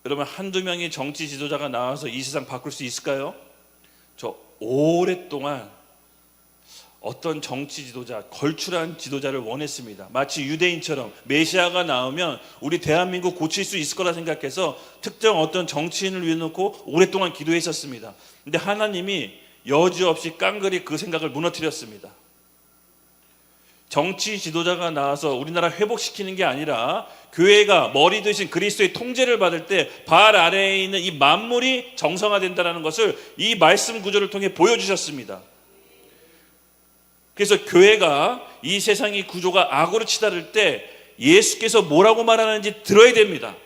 A: 여러분, 한두 명의 정치 지도자가 나와서 이 세상 바꿀 수 있을까요? 저 오랫동안 어떤 정치 지도자, 걸출한 지도자를 원했습니다. 마치 유대인처럼 메시아가 나오면 우리 대한민국 고칠 수 있을 거라 생각해서 특정 어떤 정치인을 위해 놓고 오랫동안 기도했었습니다. 근데 하나님이 여지없이 깡그리 그 생각을 무너뜨렸습니다. 정치 지도자가 나와서 우리나라 회복시키는 게 아니라 교회가 머리 대신 그리스도의 통제를 받을 때 발 아래에 있는 이 만물이 정상화된다는 것을 이 말씀 구조를 통해 보여주셨습니다. 그래서 교회가 이 세상의 구조가 악으로 치달을 때 예수께서 뭐라고 말하는지 들어야 됩니다.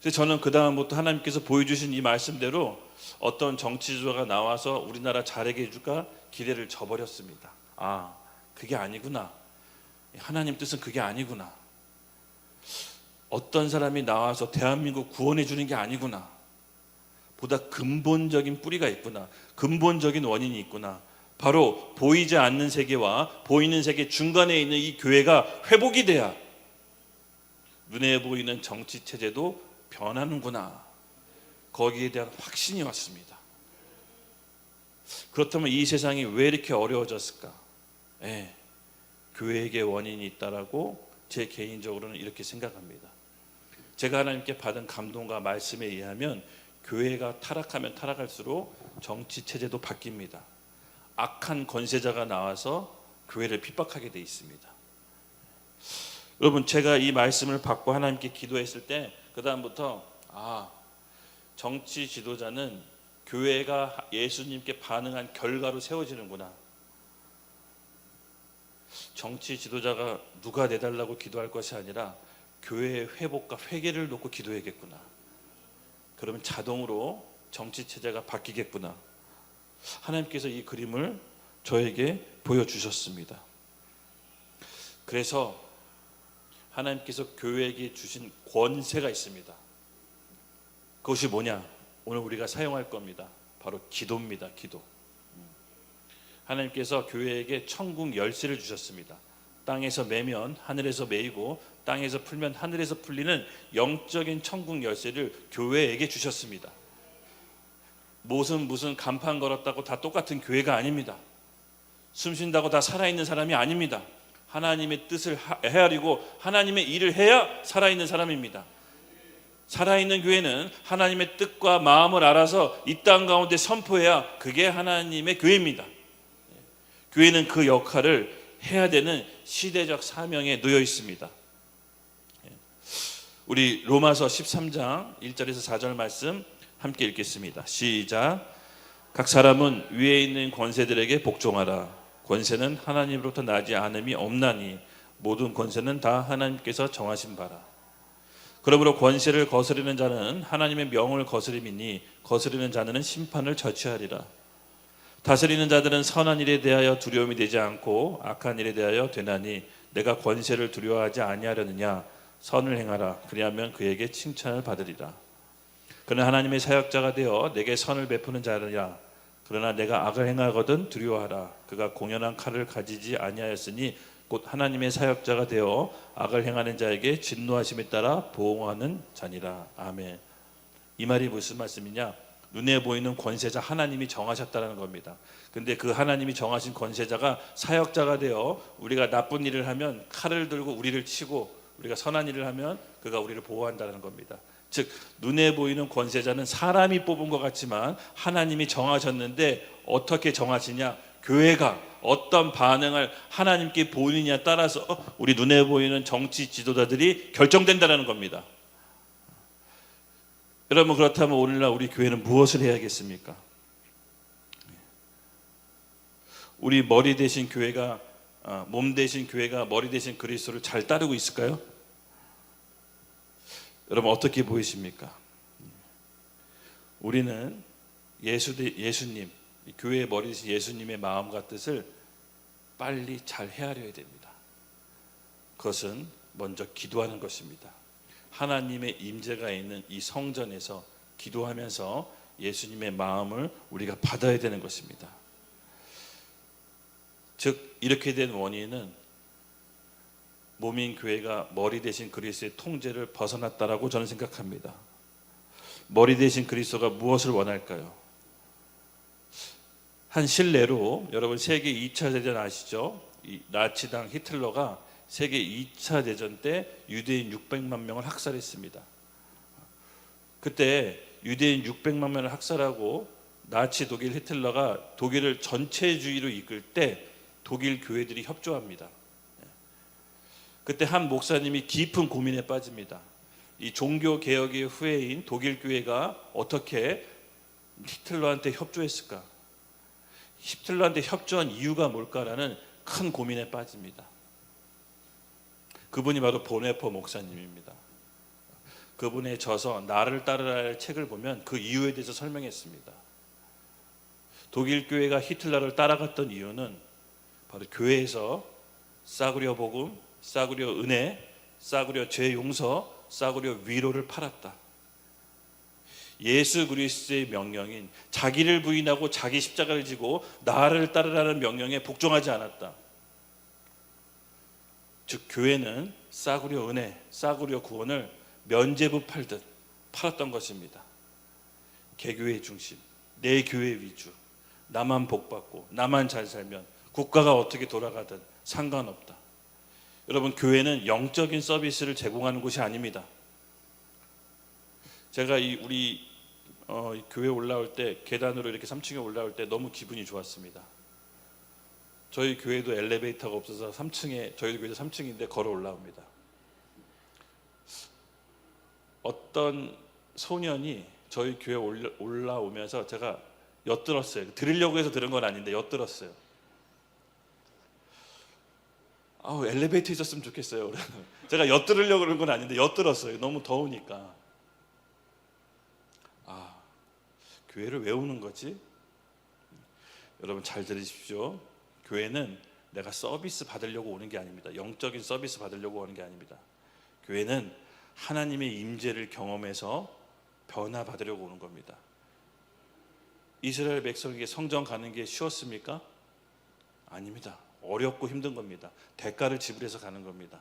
A: 그래서 저는 그 다음부터 하나님께서 보여주신 이 말씀대로 어떤 정치 지도자가 나와서 우리나라 잘하게 해줄까 기대를 저버렸습니다. 그게 아니구나. 하나님 뜻은 그게 아니구나. 어떤 사람이 나와서 대한민국 구원해 주는 게 아니구나. 보다 근본적인 뿌리가 있구나. 근본적인 원인이 있구나. 바로 보이지 않는 세계와 보이는 세계 중간에 있는 이 교회가 회복이 돼야 눈에 보이는 정치 체제도 변하는구나. 거기에 대한 확신이 왔습니다. 그렇다면 이 세상이 왜 이렇게 어려워졌을까? 교회에게 원인이 있다라고 제 개인적으로는 이렇게 생각합니다. 제가 하나님께 받은 감동과 말씀에 의하면 교회가 타락하면 타락할수록 정치 체제도 바뀝니다. 악한 권세자가 나와서 교회를 핍박하게 돼 있습니다. 여러분, 제가 이 말씀을 받고 하나님께 기도했을 때 그 다음부터 정치 지도자는 교회가 예수님께 반응한 결과로 세워지는구나. 정치 지도자가 누가 내달라고 기도할 것이 아니라 교회의 회복과 회개를 놓고 기도해야겠구나. 그러면 자동으로 정치 체제가 바뀌겠구나. 하나님께서 이 그림을 저에게 보여주셨습니다. 그래서 하나님께서 교회에게 주신 권세가 있습니다. 그것이 뭐냐? 오늘 우리가 사용할 겁니다. 바로 기도입니다. 기도. 하나님께서 교회에게 천국 열쇠를 주셨습니다. 땅에서 매면 하늘에서 매이고 땅에서 풀면 하늘에서 풀리는 영적인 천국 열쇠를 교회에게 주셨습니다. 무슨 간판 걸었다고 다 똑같은 교회가 아닙니다. 숨 쉰다고 다 살아있는 사람이 아닙니다. 하나님의 뜻을 헤아리고 하나님의 일을 해야 살아있는 사람입니다. 살아있는 교회는 하나님의 뜻과 마음을 알아서 이 땅 가운데 선포해야 그게 하나님의 교회입니다. 교회는 그 역할을 해야 되는 시대적 사명에 놓여 있습니다. 우리 로마서 13장 1절에서 4절 말씀 함께 읽겠습니다. 시작. 각 사람은 위에 있는 권세들에게 복종하라. 권세는 하나님으로부터 나지 않음이 없나니 모든 권세는 다 하나님께서 정하신 바라. 그러므로 권세를 거스르는 자는 하나님의 명을 거스림이니 거스르는 자는 심판을 저취하리라. 다스리는 자들은 선한 일에 대하여 두려움이 되지 않고 악한 일에 대하여 되나니 내가 권세를 두려워하지 아니하려느냐. 선을 행하라. 그리하면 그에게 칭찬을 받으리라. 그는 하나님의 사역자가 되어 내게 선을 베푸는 자라. 그러나 내가 악을 행하거든 두려워하라. 그가 공연한 칼을 가지지 아니하였으니 곧 하나님의 사역자가 되어 악을 행하는 자에게 진노하심에 따라 보응하는 자니라. 아멘. 이 말이 무슨 말씀이냐? 눈에 보이는 권세자 하나님이 정하셨다는 겁니다. 근데 그 하나님이 정하신 권세자가 사역자가 되어 우리가 나쁜 일을 하면 칼을 들고 우리를 치고, 우리가 선한 일을 하면 그가 우리를 보호한다는 겁니다. 즉 눈에 보이는 권세자는 사람이 뽑은 것 같지만 하나님이 정하셨는데, 어떻게 정하시냐? 교회가 어떤 반응을 하나님께 보이느냐에 따라서 우리 눈에 보이는 정치 지도자들이 결정된다는 겁니다. 여러분, 그렇다면 오늘날 우리 교회는 무엇을 해야겠습니까? 우리 머리 대신 교회가, 몸 대신 교회가 머리 대신 그리스도를 잘 따르고 있을까요? 여러분, 어떻게 보이십니까? 우리는 예수님, 교회의 머리 대신 예수님의 마음과 뜻을 빨리 잘 헤아려야 됩니다. 그것은 먼저 기도하는 것입니다. 하나님의 임재가 있는 이 성전에서 기도하면서 예수님의 마음을 우리가 받아야 되는 것입니다. 즉 이렇게 된 원인은 몸인 교회가 머리 대신 그리스도의 통제를 벗어났다라고 저는 생각합니다. 머리 대신 그리스도가 무엇을 원할까요? 한 실례로, 여러분 세계 2차 대전 아시죠? 이 나치당 히틀러가 세계 2차 대전 때 유대인 600만 명을 학살했습니다. 그때 유대인 600만 명을 학살하고 나치 독일 히틀러가 독일을 전체주의로 이끌 때 독일 교회들이 협조합니다. 그때 한 목사님이 깊은 고민에 빠집니다. 이 종교 개혁의 후예인 독일 교회가 어떻게 히틀러한테 협조했을까? 히틀러한테 협조한 이유가 뭘까라는 큰 고민에 빠집니다. 그분이 바로 보네퍼 목사님입니다. 그분의 저서 나를 따르라의 책을 보면 그 이유에 대해서 설명했습니다. 독일 교회가 히틀러를 따라갔던 이유는 바로 교회에서 싸구려 복음, 싸구려 은혜, 싸구려 죄 용서, 싸구려 위로를 팔았다. 예수 그리스도의 명령인 자기를 부인하고 자기 십자가를 지고 나를 따르라는 명령에 복종하지 않았다. 즉 교회는 싸구려 은혜, 싸구려 구원을 면죄부 팔듯 팔았던 것입니다. 개교의 중심, 내 교회 위주, 나만 복받고 나만 잘 살면 국가가 어떻게 돌아가든 상관없다. 여러분, 교회는 영적인 서비스를 제공하는 곳이 아닙니다. 제가 우리 교회 올라올 때, 계단으로 이렇게 3층에 올라올 때 너무 기분이 좋았습니다. 저희 교회도 엘리베이터가 없어서 3층에, 저희 교회도 3층인데 걸어 올라옵니다. 어떤 소년이 저희 교회 올라오면서 제가 엿들었어요. 들으려고 해서 들은 건 아닌데 엿들었어요. 엘리베이터 있었으면 좋겠어요. 제가 엿들으려고 그런 건 아닌데 엿들었어요. 너무 더우니까. 교회를 왜 오는 거지? 여러분 잘 들으십시오. 교회는 내가 서비스 받으려고 오는 게 아닙니다. 영적인 서비스 받으려고 오는 게 아닙니다. 교회는 하나님의 임재를 경험해서 변화 받으려고 오는 겁니다. 이스라엘 백성에게 성전 가는 게 쉬웠습니까? 아닙니다. 어렵고 힘든 겁니다. 대가를 지불해서 가는 겁니다.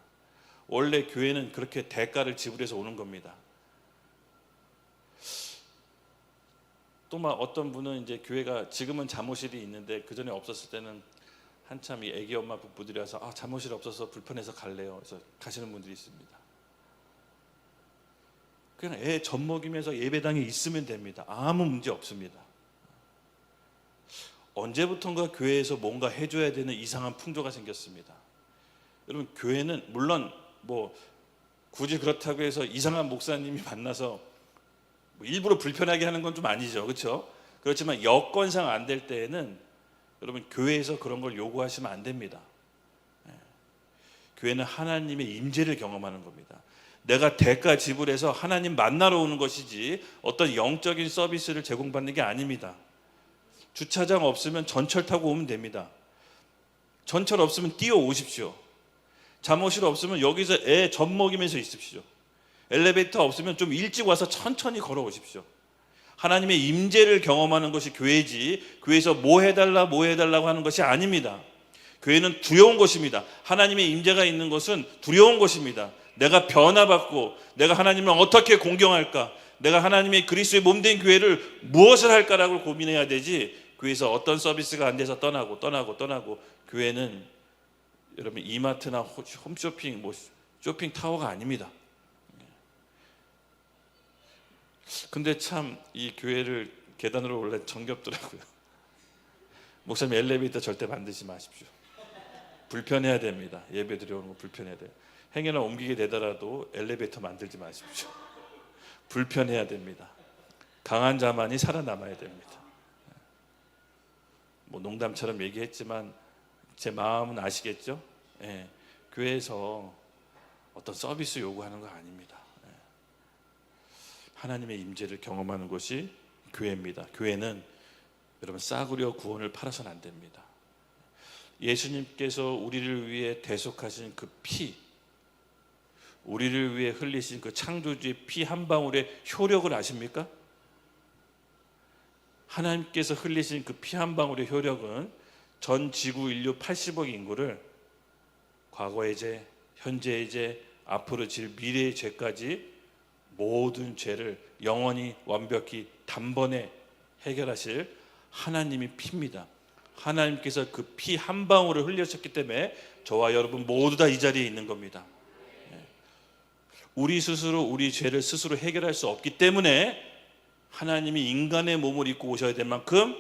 A: 원래 교회는 그렇게 대가를 지불해서 오는 겁니다. 또 막 어떤 분은 이제 교회가 지금은 잠옷실이 있는데 그 전에 없었을 때는 한참 이 애기 엄마 부부들이 와서 잠옷실 없어서 불편해서 갈래요. 그래서 가시는 분들이 있습니다. 그냥 애 젖 먹이면서 예배당에 있으면 됩니다. 아무 문제 없습니다. 언제부턴가 교회에서 뭔가 해줘야 되는 이상한 풍조가 생겼습니다. 여러분, 교회는 물론 뭐 굳이 그렇다고 해서 이상한 목사님이 만나서 일부러 불편하게 하는 건 좀 아니죠, 그렇죠? 그렇지만 여건상 안 될 때에는 여러분 교회에서 그런 걸 요구하시면 안 됩니다. 교회는 하나님의 임재를 경험하는 겁니다. 내가 대가 지불해서 하나님 만나러 오는 것이지 어떤 영적인 서비스를 제공받는 게 아닙니다. 주차장 없으면 전철 타고 오면 됩니다. 전철 없으면 뛰어오십시오. 잠옷실 없으면 여기서 애 젖 먹이면서 있으십시오. 엘리베이터 없으면 좀 일찍 와서 천천히 걸어오십시오. 하나님의 임재를 경험하는 것이 교회지, 교회에서 뭐 해달라고 하는 것이 아닙니다. 교회는 두려운 곳입니다. 하나님의 임재가 있는 것은 두려운 곳입니다. 내가 변화받고 내가 하나님을 어떻게 공경할까, 내가 하나님의 그리스도의 몸된 교회를 무엇을 할까라고 고민해야 되지, 교회에서 어떤 서비스가 안 돼서 떠나고 교회는 여러분 이마트나 홈쇼핑, 쇼핑 타워가 아닙니다. 근데 참 이 교회를 계단으로 올라 정겹더라고요. 목사님 엘리베이터 절대 만들지 마십시오. 불편해야 됩니다. 예배 드려오는 거 불편해야 돼요. 행여나 옮기게 되더라도 엘리베이터 만들지 마십시오. 불편해야 됩니다. 강한 자만이 살아남아야 됩니다. 농담처럼 얘기했지만 제 마음은 아시겠죠? 예, 교회에서 어떤 서비스 요구하는 거 아닙니다. 예. 하나님의 임재를 경험하는 것이 교회입니다. 교회는 여러분 싸구려 구원을 팔아서는 안 됩니다. 예수님께서 우리를 위해 대속하신 그 피, 우리를 위해 흘리신 그 창조주의 피 한 방울의 효력을 아십니까? 하나님께서 흘리신 그 피 한 방울의 효력은 전 지구 인류 80억 인구를 과거의 죄, 현재의 죄, 앞으로 질 미래의 죄까지 모든 죄를 영원히 완벽히 단번에 해결하실 하나님의 피입니다. 하나님께서 그 피 한 방울을 흘리셨기 때문에 저와 여러분 모두 다 이 자리에 있는 겁니다. 우리 스스로 우리 죄를 스스로 해결할 수 없기 때문에 하나님이 인간의 몸을 입고 오셔야 될 만큼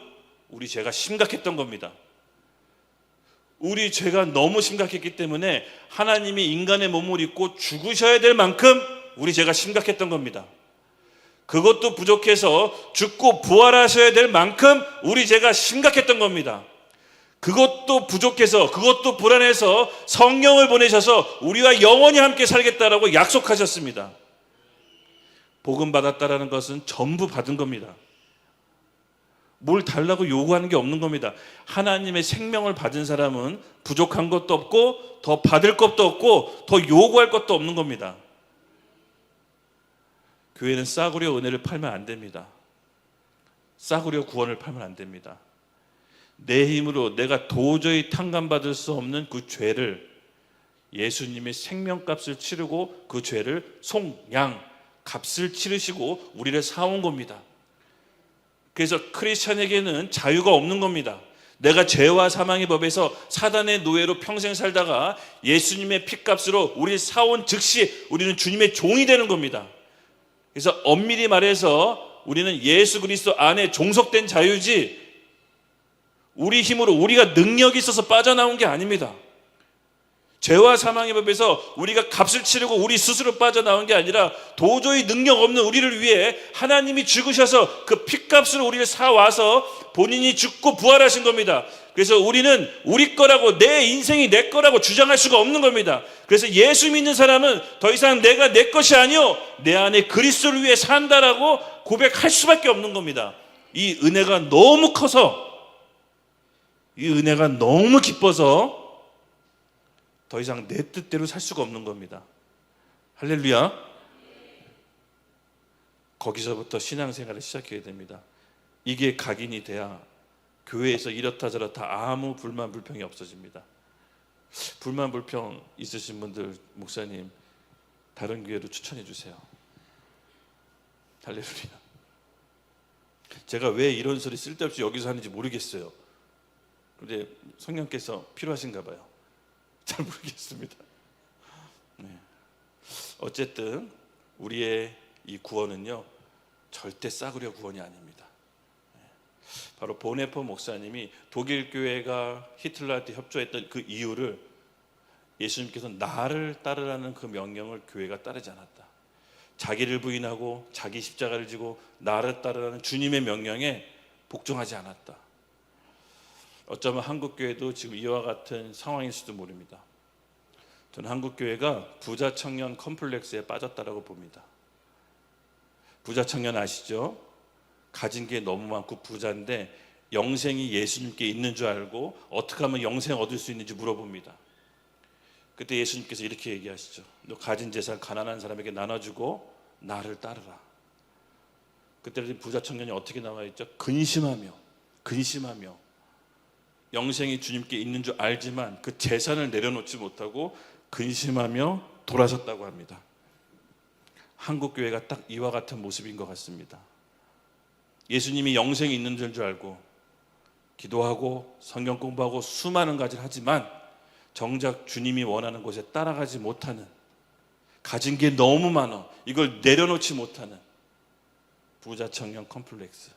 A: 우리 죄가 심각했던 겁니다. 우리 죄가 너무 심각했기 때문에 하나님이 인간의 몸을 입고 죽으셔야 될 만큼 우리 죄가 심각했던 겁니다. 그것도 부족해서 죽고 부활하셔야 될 만큼 우리 죄가 심각했던 겁니다. 그것도 부족해서, 그것도 불안해서 성령을 보내셔서 우리와 영원히 함께 살겠다라고 약속하셨습니다. 복음 받았다라는 것은 전부 받은 겁니다. 뭘 달라고 요구하는 게 없는 겁니다. 하나님의 생명을 받은 사람은 부족한 것도 없고 더 받을 것도 없고 더 요구할 것도 없는 겁니다. 교회는 싸구려 은혜를 팔면 안 됩니다. 싸구려 구원을 팔면 안 됩니다. 내 힘으로 내가 도저히 탕감받을 수 없는 그 죄를 예수님의 생명값을 치르고 그 죄를 양 값을 치르시고 우리를 사온 겁니다. 그래서 크리스천에게는 자유가 없는 겁니다. 내가 죄와 사망의 법에서 사단의 노예로 평생 살다가 예수님의 피값으로 우리를 사온 즉시 우리는 주님의 종이 되는 겁니다. 그래서 엄밀히 말해서 우리는 예수 그리스도 안에 종속된 자유지 우리 힘으로 우리가 능력이 있어서 빠져나온 게 아닙니다. 죄와 사망의 법에서 우리가 값을 치르고 우리 스스로 빠져나온 게 아니라 도저히 능력 없는 우리를 위해 하나님이 죽으셔서 그 피값으로 우리를 사와서 본인이 죽고 부활하신 겁니다. 그래서 우리는 우리 거라고, 내 인생이 내 거라고 주장할 수가 없는 겁니다. 그래서 예수 믿는 사람은 더 이상 내가 내 것이 아니요 내 안에 그리스도를 위해 산다라고 고백할 수밖에 없는 겁니다. 이 은혜가 너무 커서, 이 은혜가 너무 기뻐서 더 이상 내 뜻대로 살 수가 없는 겁니다. 할렐루야. 거기서부터 신앙생활을 시작해야 됩니다. 이게 각인이 돼야 교회에서 이렇다 저렇다 아무 불만 불평이 없어집니다. 불만 불평 있으신 분들 목사님 다른 교회로 추천해 주세요. 할렐루야. 제가 왜 이런 소리 쓸데없이 여기서 하는지 모르겠어요. 근데 성령께서 필요하신가 봐요. 잘 모르겠습니다. 네. 어쨌든 우리의 이 구원은요 절대 싸구려 구원이 아닙니다. 바로 보네퍼 목사님이 독일 교회가 히틀러한테 협조했던 그 이유를 예수님께서 나를 따르라는 그 명령을 교회가 따르지 않았다. 자기를 부인하고 자기 십자가를 지고 나를 따르라는 주님의 명령에 복종하지 않았다. 어쩌면 한국교회도 지금 이와 같은 상황일지도 모릅니다. 저는 한국교회가 부자 청년 컴플렉스에 빠졌다라고 봅니다. 부자 청년 아시죠? 가진 게 너무 많고 부자인데 영생이 예수님께 있는 줄 알고 어떻게 하면 영생 얻을 수 있는지 물어봅니다. 그때 예수님께서 이렇게 얘기하시죠. 너 가진 재산 가난한 사람에게 나눠주고 나를 따르라. 그때 부자 청년이 어떻게 나와 있죠? 근심하며 영생이 주님께 있는 줄 알지만 그 재산을 내려놓지 못하고 근심하며 돌아섰다고 합니다. 한국 교회가 딱 이와 같은 모습인 것 같습니다. 예수님이 영생이 있는 줄 알고 기도하고 성경 공부하고 수많은 가지를 하지만 정작 주님이 원하는 곳에 따라가지 못하는, 가진 게 너무 많아 이걸 내려놓지 못하는 부자 청년 컴플렉스.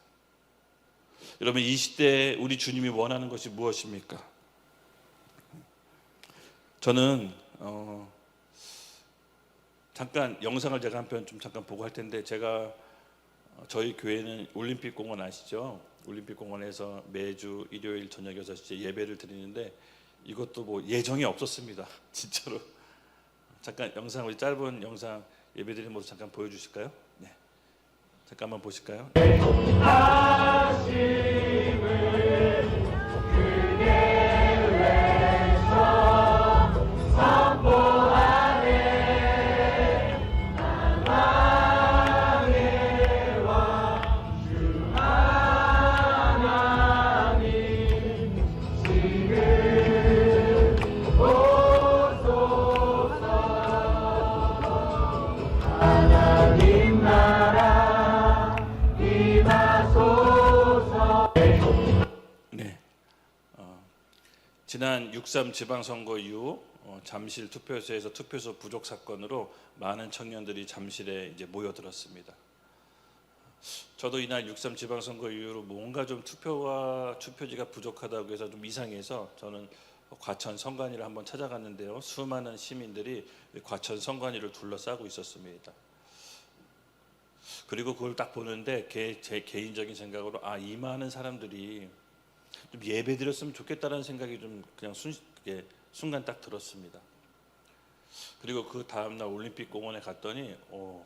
A: 여러분, 이 시대에 우리 주님이 원하는 것이 무엇입니까? 저는 잠깐 영상을 제가 한 편 좀 잠깐 보고 할 텐데, 제가 저희 교회는 올림픽공원 아시죠? 올림픽공원에서 매주 일요일 저녁 6시에 예배를 드리는데 이것도 뭐 예정이 없었습니다. 진짜로. 잠깐 영상, 우리 짧은 영상 예배 드리는 모습 잠깐 보여주실까요? 네, 잠깐만 보실까요? 네, 지난 6.3 지방선거 이후 잠실 투표소에서 투표소 부족 사건으로 많은 청년들이 잠실에 이제 모여들었습니다. 저도 이날 6.3 지방선거 이후로 뭔가 좀 투표지가 부족하다고 해서 좀 이상해서 저는 과천 선관위를 한번 찾아갔는데요. 수많은 시민들이 과천 선관위를 둘러싸고 있었습니다. 그리고 그걸 딱 보는데 제 개인적인 생각으로 이 많은 사람들이 좀 예배 드렸으면 좋겠다라는 생각이 좀 그냥 순간 딱 들었습니다. 그리고 그 다음날 올림픽공원에 갔더니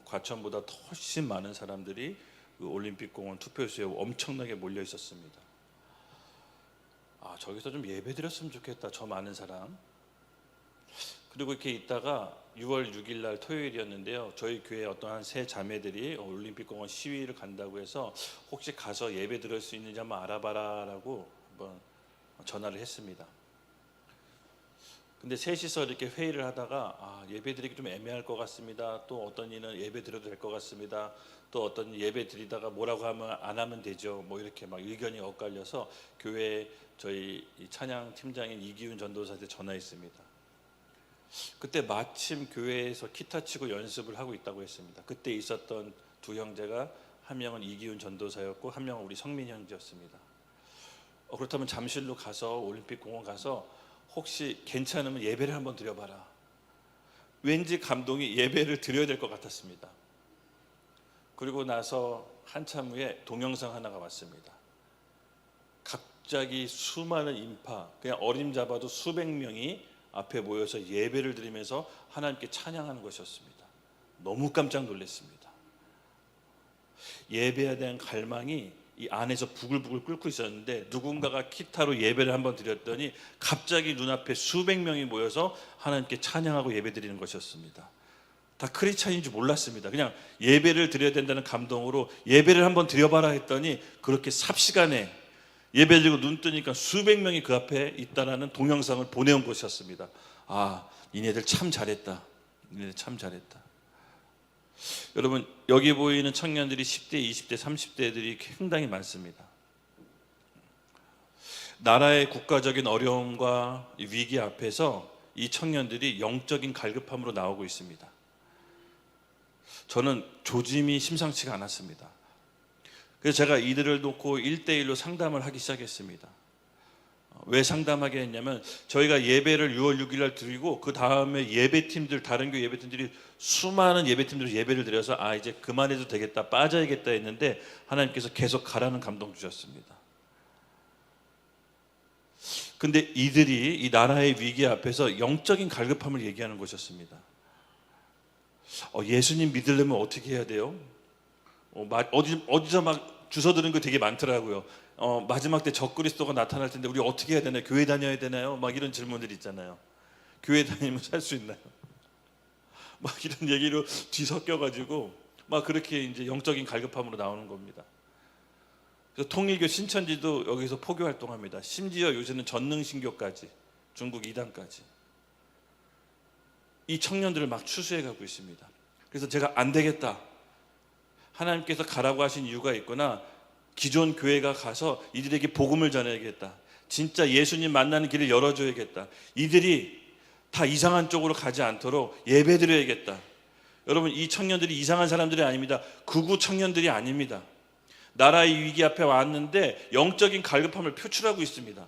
A: 과천보다 훨씬 많은 사람들이 그 올림픽공원 투표소에 엄청나게 몰려 있었습니다. 저기서 좀 예배 드렸으면 좋겠다, 저 많은 사람. 그리고 이렇게 있다가 6월 6일 날 토요일이었는데요. 저희 교회 어떤 한 세 자매들이 올림픽공원 시위를 간다고 해서 혹시 가서 예배 드릴 수 있는지 한번 알아봐라라고 한번 전화를 했습니다. 근데 셋이서 이렇게 회의를 하다가 예배 드리기 좀 애매할 것 같습니다. 또 어떤 이는 예배 드려도 될 것 같습니다. 또 어떤 예배 드리다가 뭐라고 하면 안 하면 되죠. 뭐 이렇게 막 의견이 엇갈려서 교회 저희 찬양 팀장인 이기훈 전도사한테 전화했습니다. 그때 마침 교회에서 기타 치고 연습을 하고 있다고 했습니다. 그때 있었던 두 형제가 한 명은 이기훈 전도사였고 한 명은 우리 성민 형제였습니다. 그렇다면 잠실로 가서 올림픽공원 가서 혹시 괜찮으면 예배를 한번 드려봐라. 왠지 감동이 예배를 드려야 될 것 같았습니다. 그리고 나서 한참 후에 동영상 하나가 왔습니다. 갑자기 수많은 인파, 그냥 어림잡아도 수백 명이 앞에 모여서 예배를 드리면서 하나님께 찬양하는 것이었습니다. 너무 깜짝 놀랐습니다. 예배에 대한 갈망이 이 안에서 부글부글 끓고 있었는데 누군가가 기타로 예배를 한번 드렸더니 갑자기 눈앞에 수백 명이 모여서 하나님께 찬양하고 예배 드리는 것이었습니다. 다 크리스찬인 줄 몰랐습니다. 그냥 예배를 드려야 된다는 감동으로 예배를 한번 드려봐라 했더니 그렇게 삽시간에 예배 드리고 눈 뜨니까 수백 명이 그 앞에 있다라는 동영상을 보내온 것이었습니다. 이네들 참 잘했다. 이네들 참 잘했다. 여러분, 여기 보이는 청년들이 10대, 20대, 30대들이 상당히 많습니다. 나라의 국가적인 어려움과 위기 앞에서 이 청년들이 영적인 갈급함으로 나오고 있습니다. 저는 조짐이 심상치가 않았습니다. 그래서 제가 이들을 놓고 1대1로 상담을 하기 시작했습니다. 왜 상담하게 했냐면 저희가 예배를 6월 6일 날 드리고 그 다음에 예배팀들, 다른 교회 예배팀들이 수많은 예배팀들이 예배를 드려서 이제 그만해도 되겠다, 빠져야겠다 했는데 하나님께서 계속 가라는 감동 주셨습니다. 근데 이들이 이 나라의 위기 앞에서 영적인 갈급함을 얘기하는 것이었습니다. 예수님 믿으려면 어떻게 해야 돼요? 어디서 막 주워 들은 거 되게 많더라고요. 마지막 때 적그리스도가 나타날 텐데 우리 어떻게 해야 되나요? 교회 다녀야 되나요? 막 이런 질문들 있잖아요. 교회 다니면 살 수 있나요? 막 이런 얘기로 뒤섞여가지고 막 그렇게 이제 영적인 갈급함으로 나오는 겁니다. 그래서 통일교 신천지도 여기서 포교 활동합니다. 심지어 요새는 전능신교까지, 중국 이단까지 이 청년들을 막 추수해 가고 있습니다. 그래서 제가 안 되겠다, 하나님께서 가라고 하신 이유가 있구나, 기존 교회가 가서 이들에게 복음을 전해야겠다, 진짜 예수님 만나는 길을 열어줘야겠다, 이들이 다 이상한 쪽으로 가지 않도록 예배드려야겠다. 여러분, 이 청년들이 이상한 사람들이 아닙니다. 극우 청년들이 아닙니다. 나라의 위기 앞에 왔는데 영적인 갈급함을 표출하고 있습니다.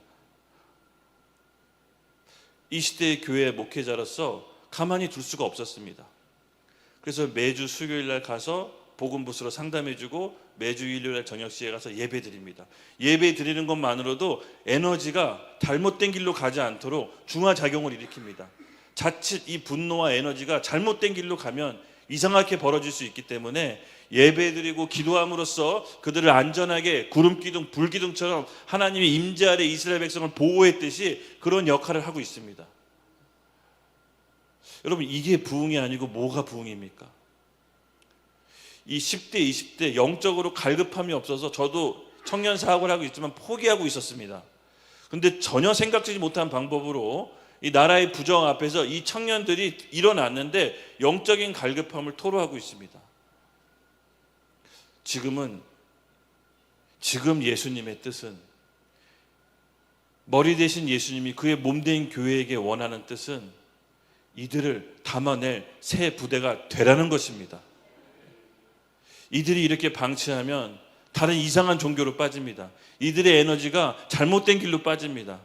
A: 이 시대의 교회 목회자로서 가만히 둘 수가 없었습니다. 그래서 매주 수요일 날 가서 복음 부스로 상담해주고 매주 일요일 저녁 시에 가서 예배드립니다. 예배 드리는 것만으로도 에너지가 잘못된 길로 가지 않도록 중화작용을 일으킵니다. 자칫 이 분노와 에너지가 잘못된 길로 가면 이상하게 벌어질 수 있기 때문에 예배드리고 기도함으로써 그들을 안전하게 구름기둥 불기둥처럼 하나님의 임재 아래 이스라엘 백성을 보호했듯이 그런 역할을 하고 있습니다. 여러분, 이게 부흥이 아니고 뭐가 부흥입니까? 이 10대 20대 영적으로 갈급함이 없어서 저도 청년 사역을 하고 있지만 포기하고 있었습니다. 근데 전혀 생각지도 못한 방법으로 이 나라의 부정 앞에서 이 청년들이 일어났는데 영적인 갈급함을 토로하고 있습니다. 지금 예수님의 뜻은, 머리 대신 예수님이 그의 몸된 교회에게 원하는 뜻은 이들을 담아낼 새 부대가 되라는 것입니다. 이들이 이렇게 방치하면 다른 이상한 종교로 빠집니다. 이들의 에너지가 잘못된 길로 빠집니다.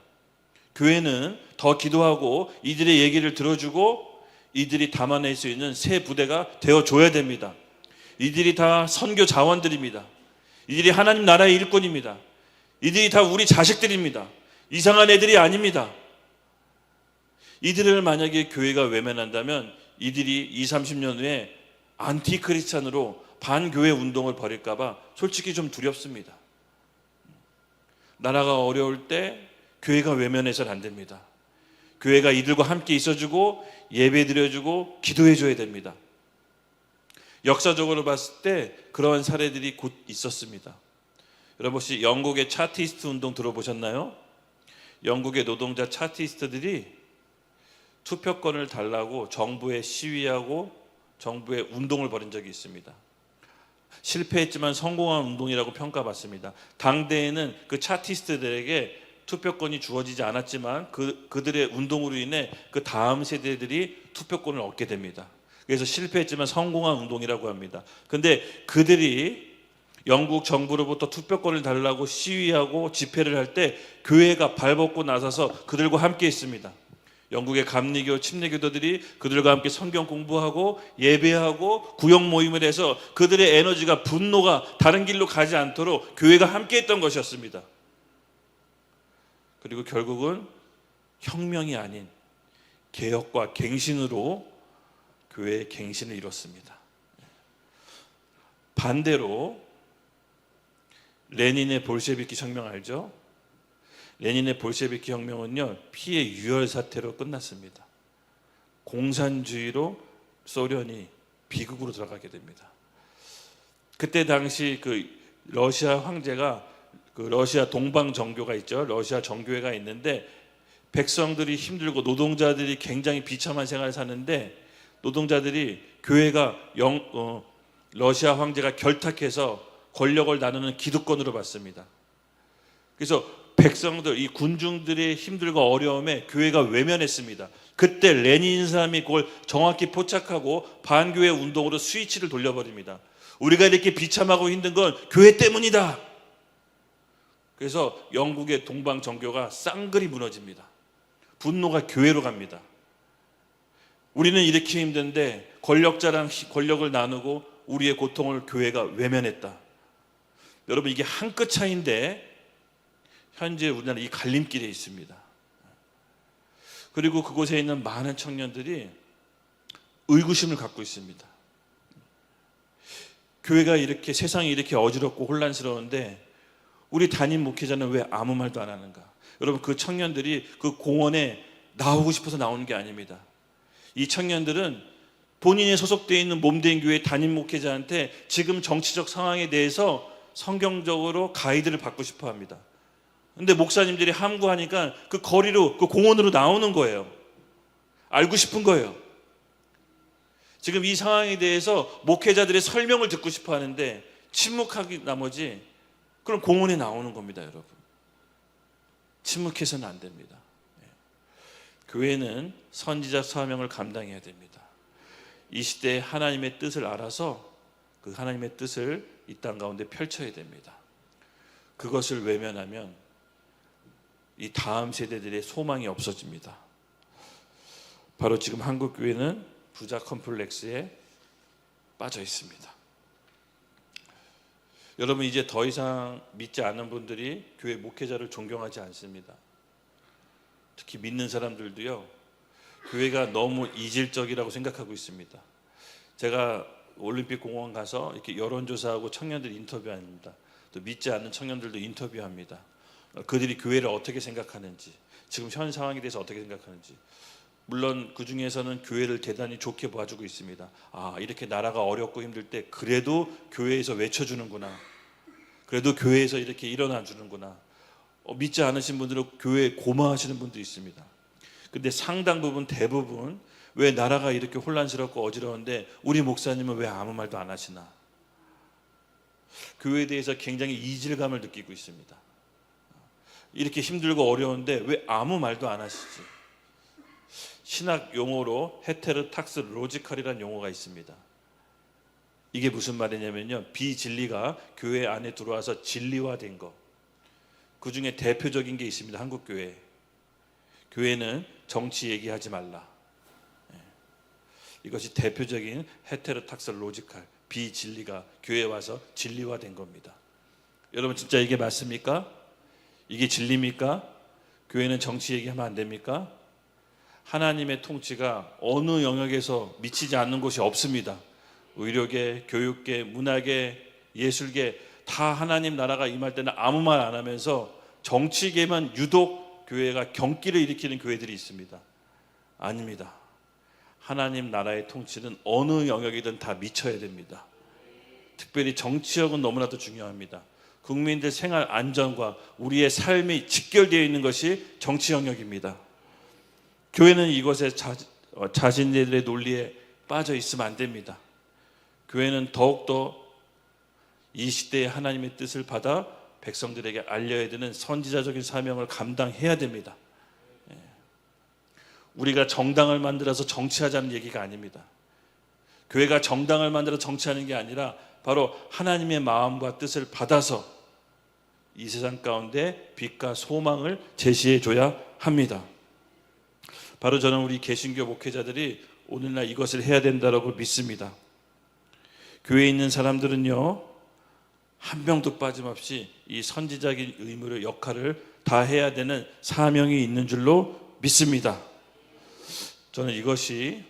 A: 교회는 더 기도하고 이들의 얘기를 들어주고 이들이 담아낼 수 있는 새 부대가 되어줘야 됩니다. 이들이 다 선교 자원들입니다. 이들이 하나님 나라의 일꾼입니다. 이들이 다 우리 자식들입니다. 이상한 애들이 아닙니다. 이들을 만약에 교회가 외면한다면 이들이 20, 30년 후에 안티크리스찬으로 반교회 운동을 벌일까봐 솔직히 좀 두렵습니다. 나라가 어려울 때 교회가 외면해서는 안 됩니다. 교회가 이들과 함께 있어주고 예배드려주고 기도해줘야 됩니다. 역사적으로 봤을 때 그러한 사례들이 곧 있었습니다. 여러분, 혹시 영국의 차티스트 운동 들어보셨나요? 영국의 노동자 차티스트들이 투표권을 달라고 정부에 시위하고 정부에 운동을 벌인 적이 있습니다. 실패했지만 성공한 운동이라고 평가받습니다. 당대에는 그 차티스트들에게 투표권이 주어지지 않았지만 그들의 운동으로 인해 그 다음 세대들이 투표권을 얻게 됩니다. 그래서 실패했지만 성공한 운동이라고 합니다. 근데 그들이 영국 정부로부터 투표권을 달라고 시위하고 집회를 할 때 교회가 발벗고 나서서 그들과 함께 있습니다. 영국의 감리교, 침례교도들이 그들과 함께 성경 공부하고 예배하고 구역 모임을 해서 그들의 에너지가, 분노가 다른 길로 가지 않도록 교회가 함께 했던 것이었습니다. 그리고 결국은 혁명이 아닌 개혁과 갱신으로 교회의 갱신을 이뤘습니다. 반대로 레닌의 볼셰비키 혁명 알죠? 레닌의 볼셰비키 혁명은요, 피해 유혈 사태로 끝났습니다. 공산주의로 소련이 비극으로 들어가게 됩니다. 그때 당시 그 러시아 황제가, 그 러시아 동방 정교가 있죠. 러시아 정교회가 있는데 백성들이 힘들고 노동자들이 굉장히 비참한 생활을 사는데 노동자들이 교회가 러시아 황제가 결탁해서 권력을 나누는 기득권으로 봤습니다. 그래서 백성들, 이 군중들의 힘들고 어려움에 교회가 외면했습니다. 그때 레닌 사람이 그걸 정확히 포착하고 반교회 운동으로 스위치를 돌려버립니다. 우리가 이렇게 비참하고 힘든 건 교회 때문이다. 그래서 영국의 동방 정교가 쌍그리 무너집니다. 분노가 교회로 갑니다. 우리는 이렇게 힘든데 권력자랑 권력을 나누고 우리의 고통을 교회가 외면했다. 여러분, 이게 한 끗 차이인데 현재 우리나라 이 갈림길에 있습니다. 그리고 그곳에 있는 많은 청년들이 의구심을 갖고 있습니다. 교회가 이렇게, 세상이 이렇게 어지럽고 혼란스러운데 우리 담임 목회자는 왜 아무 말도 안 하는가? 여러분, 그 청년들이 그 공원에 나오고 싶어서 나오는 게 아닙니다. 이 청년들은 본인이 소속되어 있는 몸된 교회 담임 목회자한테 지금 정치적 상황에 대해서 성경적으로 가이드를 받고 싶어 합니다. 근데 목사님들이 함구하니까 그 거리로, 그 공원으로 나오는 거예요. 알고 싶은 거예요. 지금 이 상황에 대해서 목회자들의 설명을 듣고 싶어 하는데 침묵하기 나머지 그럼 공원에 나오는 겁니다, 여러분. 침묵해서는 안 됩니다. 교회는 선지자 사명을 감당해야 됩니다. 이 시대에 하나님의 뜻을 알아서 그 하나님의 뜻을 이 땅 가운데 펼쳐야 됩니다. 그것을 외면하면 이 다음 세대들의 소망이 없어집니다. 바로 지금 한국 교회는 부자 컴플렉스에 빠져 있습니다. 여러분, 이제 더 이상 믿지 않는 분들이 교회 목회자를 존경하지 않습니다. 특히 믿는 사람들도요, 교회가 너무 이질적이라고 생각하고 있습니다. 제가 올림픽 공원 가서 이렇게 여론조사하고 청년들 인터뷰합니다. 또 믿지 않는 청년들도 인터뷰합니다. 그들이 교회를 어떻게 생각하는지, 지금 현 상황에 대해서 어떻게 생각하는지. 물론 그 중에서는 교회를 대단히 좋게 봐주고 있습니다. 아, 이렇게 나라가 어렵고 힘들 때 그래도 교회에서 외쳐주는구나. 그래도 교회에서 이렇게 일어나 주는구나. 믿지 않으신 분들은 교회에 고마워하시는 분도 있습니다. 근데 상당 부분, 대부분 왜 나라가 이렇게 혼란스럽고 어지러운데 우리 목사님은 왜 아무 말도 안 하시나? 교회에 대해서 굉장히 이질감을 느끼고 있습니다. 이렇게 힘들고 어려운데 왜 아무 말도 안 하시지? 신학 용어로 헤테로탁스 로지컬이라는 용어가 있습니다. 이게 무슨 말이냐면요, 비진리가 교회 안에 들어와서 진리화된 것. 그 중에 대표적인 게 있습니다. 한국 교회. 교회는 정치 얘기하지 말라. 이것이 대표적인 헤테로탁스 로지컬, 비진리가 교회에 와서 진리화된 겁니다. 여러분, 진짜 이게 맞습니까? 이게 진리입니까? 교회는 정치 얘기하면 안 됩니까? 하나님의 통치가 어느 영역에서 미치지 않는 곳이 없습니다. 의료계, 교육계, 문화계, 예술계 다 하나님 나라가 임할 때는 아무 말 안 하면서 정치계만 유독 교회가 경기를 일으키는 교회들이 있습니다. 아닙니다. 하나님 나라의 통치는 어느 영역이든 다 미쳐야 됩니다. 특별히 정치력은 너무나도 중요합니다. 국민들 생활 안전과 우리의 삶이 직결되어 있는 것이 정치 영역입니다. 교회는 이것에 자신들의 논리에 빠져 있으면 안 됩니다. 교회는 더욱더 이 시대의 하나님의 뜻을 받아 백성들에게 알려야 되는 선지자적인 사명을 감당해야 됩니다. 우리가 정당을 만들어서 정치하자는 얘기가 아닙니다. 교회가 정당을 만들어 정치하는 게 아니라 바로 하나님의 마음과 뜻을 받아서 이 세상 가운데 빛과 소망을 제시해 줘야 합니다. 바로 저는 우리 개신교 목회자들이 오늘날 이것을 해야 된다고 믿습니다. 교회에 있는 사람들은요, 한 명도 빠짐없이 이 선지자적인 의무를, 역할을 다 해야 되는 사명이 있는 줄로 믿습니다. 저는 이것이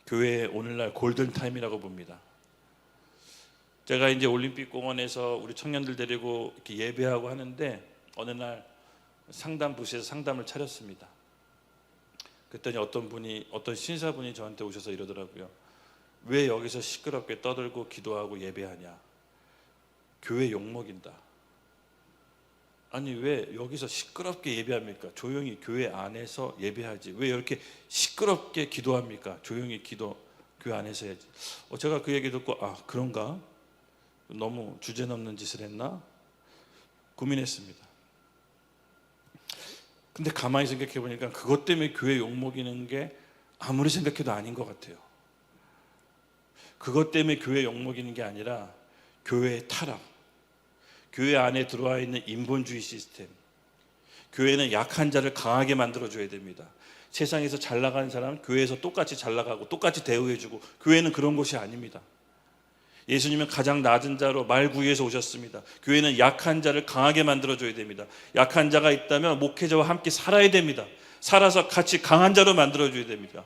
A: 교회의 오늘날 골든타임이라고 봅니다. 제가 이제 올림픽 공원에서 우리 청년들 데리고 이렇게 예배하고 하는데 어느 날 상담부시에서 상담을 차렸습니다. 그랬더니 어떤 신사분이 저한테 오셔서 이러더라고요. 왜 여기서 시끄럽게 떠들고 기도하고 예배하냐? 교회 욕먹인다. 아니, 왜 여기서 시끄럽게 예배합니까? 조용히 교회 안에서 예배하지. 왜 이렇게 시끄럽게 기도합니까? 조용히 교회 안에서 해야지. 제가 그 얘기 듣고 그런가? 너무 주제넘는 짓을 했나? 고민했습니다. 근데 가만히 생각해 보니까 그것 때문에 교회 욕먹이는 게 아무리 생각해도 아닌 것 같아요. 그것 때문에 교회 욕먹이는 게 아니라 교회의 타락, 교회 안에 들어와 있는 인본주의 시스템. 교회는 약한 자를 강하게 만들어줘야 됩니다. 세상에서 잘 나가는 사람은 교회에서 똑같이 잘 나가고 똑같이 대우해주고, 교회는 그런 곳이 아닙니다. 예수님은 가장 낮은 자로 말구유에서 오셨습니다. 교회는 약한 자를 강하게 만들어줘야 됩니다. 약한 자가 있다면 목회자와 함께 살아야 됩니다. 살아서 같이 강한 자로 만들어줘야 됩니다.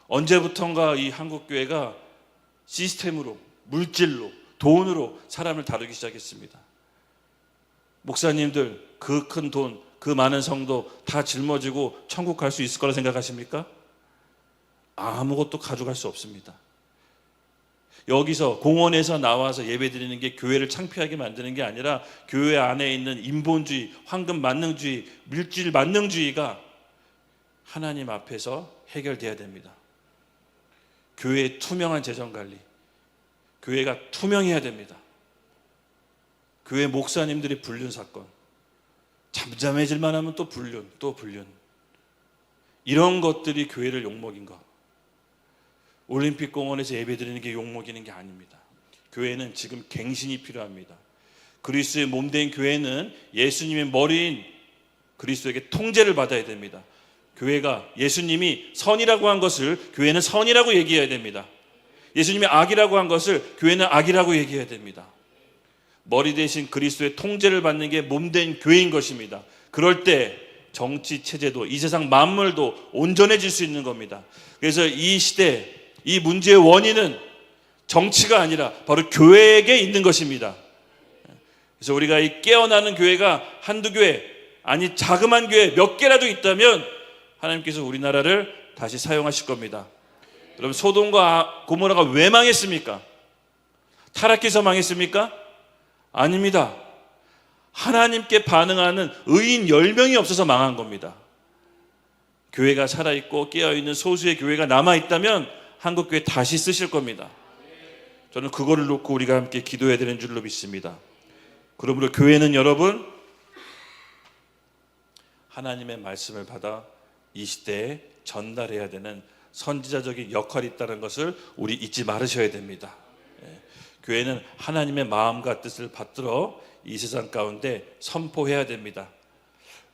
A: 언제부턴가 이 한국교회가 시스템으로, 물질로, 돈으로 사람을 다루기 시작했습니다. 목사님들, 그 큰 돈, 그 많은 성도 다 짊어지고 천국 갈 수 있을 거라 생각하십니까? 아무것도 가져갈 수 없습니다. 여기서 공원에서 나와서 예배드리는 게 교회를 창피하게 만드는 게 아니라 교회 안에 있는 인본주의, 황금 만능주의, 물질 만능주의가 하나님 앞에서 해결돼야 됩니다. 교회의 투명한 재정관리, 교회가 투명해야 됩니다. 교회 목사님들의 불륜 사건, 잠잠해질만 하면 또 불륜, 또 불륜, 이런 것들이 교회를 욕먹인 것. 올림픽 공원에서 예배드리는 게 욕먹이는 게 아닙니다. 교회는 지금 갱신이 필요합니다. 그리스도의 몸된 교회는 예수님의 머리인 그리스도에게 통제를 받아야 됩니다. 교회가 예수님이 선이라고 한 것을 교회는 선이라고 얘기해야 됩니다. 예수님이 악이라고 한 것을 교회는 악이라고 얘기해야 됩니다. 머리 대신 그리스도의 통제를 받는 게 몸된 교회인 것입니다. 그럴 때 정치 체제도 이 세상 만물도 온전해질 수 있는 겁니다. 그래서 이 시대, 이 문제의 원인은 정치가 아니라 바로 교회에게 있는 것입니다. 그래서 우리가 이 깨어나는 교회가 한두 교회, 아니 자그만 교회 몇 개라도 있다면 하나님께서 우리나라를 다시 사용하실 겁니다. 여러분, 소돔과 고모라가 왜 망했습니까? 타락해서 망했습니까? 아닙니다. 하나님께 반응하는 의인 10명이 없어서 망한 겁니다. 교회가 살아있고 깨어있는 소수의 교회가 남아있다면 한국교회 다시 쓰실 겁니다. 저는 그거를 놓고 우리가 함께 기도해야 되는 줄로 믿습니다. 그러므로 교회는 여러분, 하나님의 말씀을 받아 이 시대에 전달해야 되는 선지자적인 역할이 있다는 것을 우리 잊지 말으셔야 됩니다. 교회는 하나님의 마음과 뜻을 받들어 이 세상 가운데 선포해야 됩니다.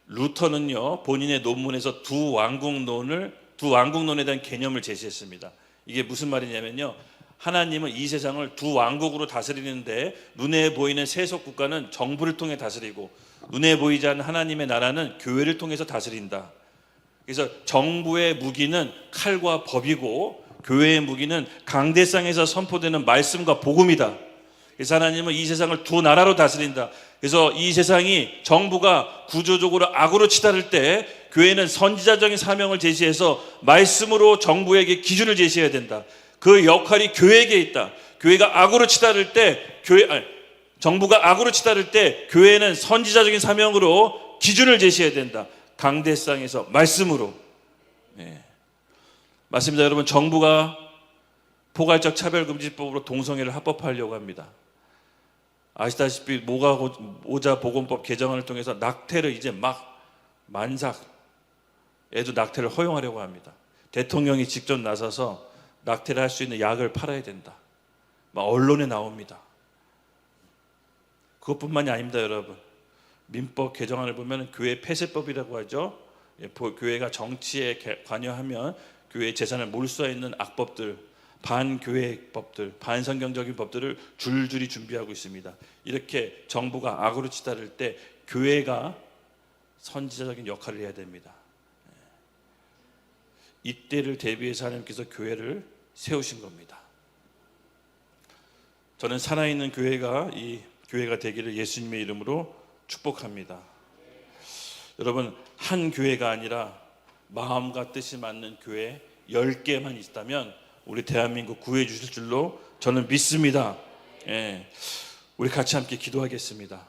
A: 루터는요, 본인의 논문에서 두 왕국론에 대한 개념을 제시했습니다. 이게 무슨 말이냐면요, 하나님은 이 세상을 두 왕국으로 다스리는데 눈에 보이는 세속 국가는 정부를 통해 다스리고 눈에 보이지 않는 하나님의 나라는 교회를 통해서 다스린다. 그래서 정부의 무기는 칼과 법이고 교회의 무기는 강대상에서 선포되는 말씀과 복음이다. 그래서 하나님은 이 세상을 두 나라로 다스린다. 그래서 이 세상이 정부가 구조적으로 악으로 치달을 때 교회는 선지자적인 사명을 제시해서 말씀으로 정부에게 기준을 제시해야 된다. 그 역할이 교회에게 있다. 교회가 악으로 치달을 때 정부가 악으로 치달을 때 교회는 선지자적인 사명으로 기준을 제시해야 된다. 강대상에서 말씀으로. 맞습니다. 여러분, 정부가 포괄적 차별금지법으로 동성애를 합법화하려고 합니다. 아시다시피 모자 보건법 개정안을 통해서 낙태를 이제 막 애도 낙태를 허용하려고 합니다. 대통령이 직접 나서서 낙태를 할 수 있는 약을 팔아야 된다. 막 언론에 나옵니다. 그것뿐만이 아닙니다, 여러분. 민법 개정안을 보면 교회 폐쇄법이라고 하죠. 교회가 정치에 관여하면 교회의 재산을 몰수할 수 있는 악법들, 반교회 법들, 반성경적인 법들을 줄줄이 준비하고 있습니다. 이렇게 정부가 악으로 치달을 때 교회가 선지자적인 역할을 해야 됩니다. 이때를 대비해서 하나님께서 교회를 세우신 겁니다. 저는 살아있는 교회가 이 교회가 되기를 예수님의 이름으로 축복합니다. 여러분, 한 교회가 아니라 마음과 뜻이 맞는 교회 10개만 있다면 우리 대한민국 구해 주실 줄로 저는 믿습니다. 우리 같이 함께 기도하겠습니다.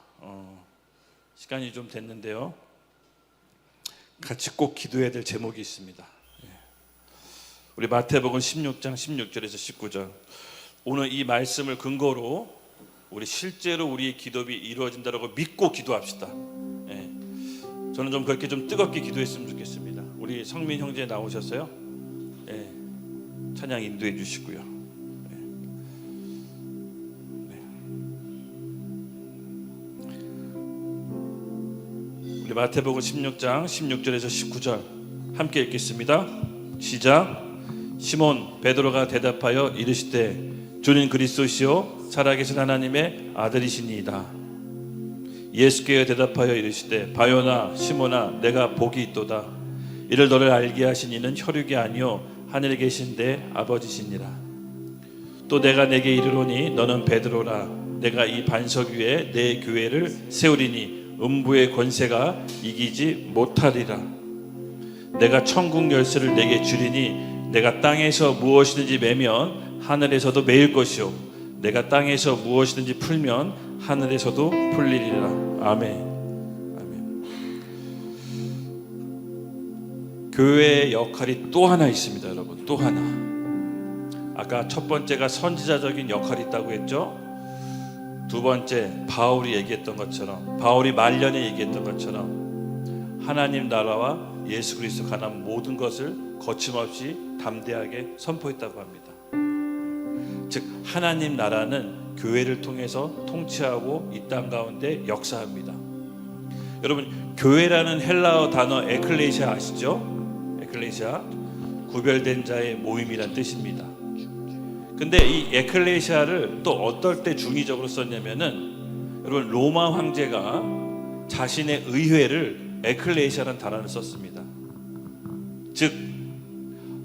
A: 시간이 좀 됐는데요, 같이 꼭 기도해야 될 제목이 있습니다. 우리 마태복음 16장 16절에서 19절, 오늘 이 말씀을 근거로 우리 실제로 우리의 기도가 이루어진다고 믿고 기도합시다. 저는 좀 그렇게 좀 뜨겁게 기도했으면 좋겠습니다. 우리 성민 형제 나오셨어요? 찬양 인도해 주시고요. 우리 마태복음 16장 16절에서 19절 함께 읽겠습니다. 시작. 시몬 베드로가 대답하여 이르시되 주는 그리스도시요 살아계신 하나님의 아들이시니이다. 예수께서 대답하여 이르시되 바요나 시몬아 내가 복이 있도다. 이를 너를 알게 하신 이는 혈육이 아니요 하늘에 계신 내 아버지시니라. 또 내가 내게 이르노니 너는 베드로라. 내가 이 반석 위에 내 교회를 세우리니 음부의 권세가 이기지 못하리라. 내가 천국 열쇠를 내게 주리니 내가 땅에서 무엇이든지 매면 하늘에서도 매일 것이요 내가 땅에서 무엇이든지 풀면 하늘에서도 풀리리라. 아멘. 교회의 역할이 또 하나 있습니다, 여러분. 또 하나. 아까 첫 번째가 선지자적인 역할이 있다고 했죠. 두 번째, 바울이 얘기했던 것처럼, 바울이 말년에 얘기했던 것처럼 하나님 나라와 예수 그리스도 관한 모든 것을 거침없이 담대하게 선포했다고 합니다. 즉 하나님 나라는 교회를 통해서 통치하고 이 땅 가운데 역사합니다. 여러분, 교회라는 헬라어 단어 에클레시아 아시죠? 에클레시아, 구별된 자의 모임이란 뜻입니다. 근데 이 에클레시아를 또 어떨 때 중의적으로 썼냐면은, 여러분, 로마 황제가 자신의 의회를 에클레시아라는 단어를 썼습니다. 즉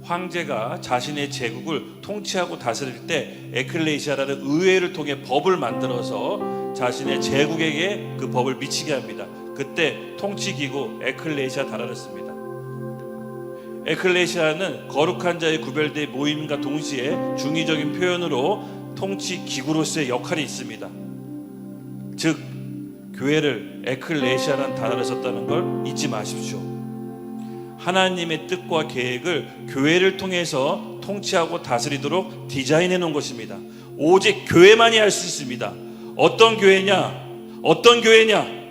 A: 황제가 자신의 제국을 통치하고 다스릴 때 에클레시아라는 의회를 통해 법을 만들어서 자신의 제국에게 그 법을 미치게 합니다. 그때 통치기구 에클레시아 단어를 씁니다. 에클레시아는 거룩한 자의 구별된 모임과 동시에 중의적인 표현으로 통치기구로서의 역할이 있습니다. 즉 교회를 에클레시아라는 단어를 썼다는 걸 잊지 마십시오. 하나님의 뜻과 계획을 교회를 통해서 통치하고 다스리도록 디자인해 놓은 것입니다. 오직 교회만이 할 수 있습니다. 어떤 교회냐? 어떤 교회냐?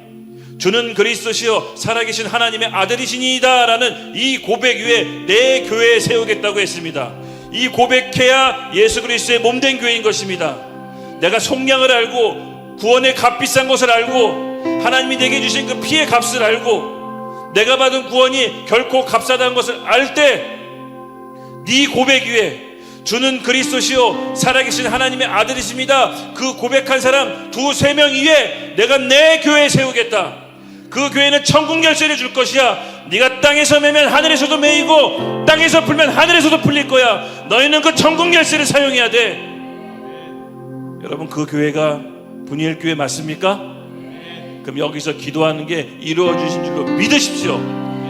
A: 주는 그리스도시요 살아계신 하나님의 아들이시니이다 라는 이 고백 위에 내 교회에 세우겠다고 했습니다. 이 고백해야 예수 그리스도의 몸된 교회인 것입니다. 내가 속량을 알고 구원의 값비싼 것을 알고 하나님이 내게 주신 그 피의 값을 알고 내가 받은 구원이 결코 값싸다는 것을 알 때 네 고백 위에 주는 그리스도시요 살아계신 하나님의 아들이십니다, 그 고백한 사람 두세 명 위에 내가 내 교회에 세우겠다. 그 교회는 천국 열쇠를 줄 것이야. 네가 땅에서 매면 하늘에서도 매이고 땅에서 풀면 하늘에서도 풀릴 거야. 너희는 그 천국 열쇠를 사용해야 돼. 여러분, 그 교회가 분이엘 교회 맞습니까? 그럼 여기서 기도하는 게 이루어지신 줄로 믿으십시오.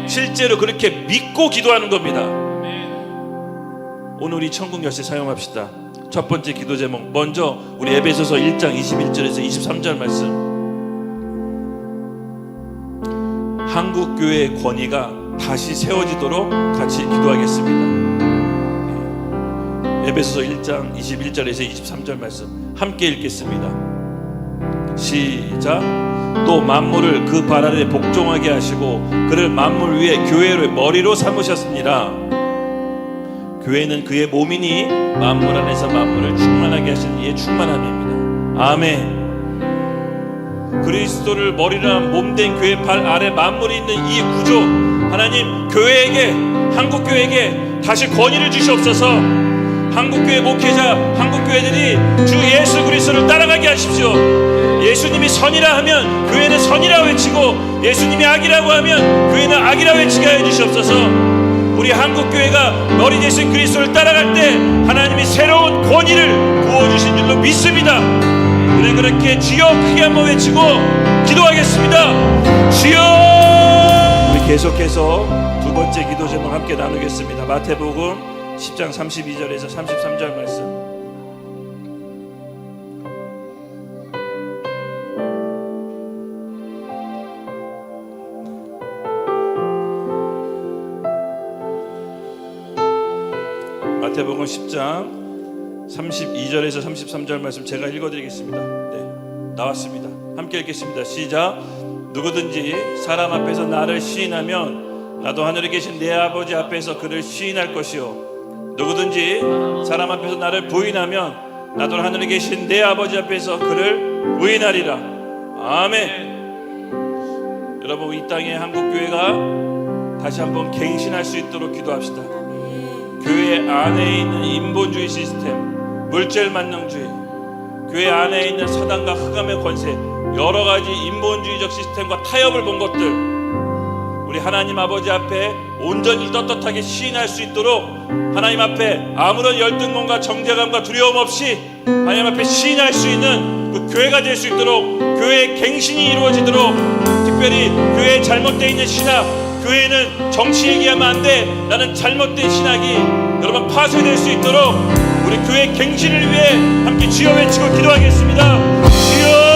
A: 실제로 그렇게 믿고 기도하는 겁니다. 오늘 우리 천국 열쇠 사용합시다. 첫 번째 기도 제목, 먼저 우리 에베소서 1장 21절에서 23절 말씀. 한국교회의 권위가 다시 세워지도록 같이 기도하겠습니다. 에베소서 1장 21절에서 23절 말씀 함께 읽겠습니다. 시작. 또 만물을 그 발 아래 복종하게 하시고 그를 만물 위에 교회의 머리로 삼으셨습니다. 교회는 그의 몸이니 만물 안에서 만물을 충만하게 하시는 이의 충만함입니다. 아멘. 그리스도를 머리로 한 몸된 교회 발 아래 만물이 있는 이 구조, 하나님 교회에게, 한국교회에게 다시 권위를 주시옵소서. 한국교회 목회자, 한국교회들이 주 예수 그리스도를 따라가게 하십시오. 예수님이 선이라 하면 교회는 선이라 외치고, 예수님이 악이라고 하면 교회는 악이라 외치게 하여 주시옵소서. 우리 한국교회가 머리 대신 그리스도를 따라갈 때 하나님이 새로운 권위를 부어주신 줄로 믿습니다. 우리 그렇게 주여 크게 한번 외치고 기도하겠습니다. 주여. 우리 계속해서 두 번째 기도 제목 함께 나누겠습니다. 마태복음 10장 32절에서 33절 말씀. 마태복음 10장 32절에서 33절 말씀 제가 읽어드리겠습니다. 네, 나왔습니다. 함께 읽겠습니다. 시작. 누구든지 사람 앞에서 나를 시인하면 나도 하늘에 계신 내 아버지 앞에서 그를 시인할 것이요, 누구든지 사람 앞에서 나를 부인하면 나도 하늘에 계신 내 아버지 앞에서 그를 부인하리라. 아멘. 여러분, 이 땅의 한국교회가 다시 한번 갱신할 수 있도록 기도합시다. 교회 안에 있는 인본주의 시스템, 물질만능주의, 교회 안에 있는 사단과 흑암의 권세, 여러 가지 인본주의적 시스템과 타협을 본 것들, 우리 하나님 아버지 앞에 온전히 떳떳하게 시인할 수 있도록 하나님 앞에 아무런 열등감과 정죄감과 두려움 없이 하나님 앞에 시인할 수 있는 그 교회가 될 수 있도록, 교회의 갱신이 이루어지도록, 특별히 교회에 잘못되어 있는 신학, 교회는 정치 얘기하면 안 돼, 나는 잘못된 신학이 여러분 파쇄될 수 있도록 우리 교회 갱신을 위해 함께 주여 외치고 기도하겠습니다. 주여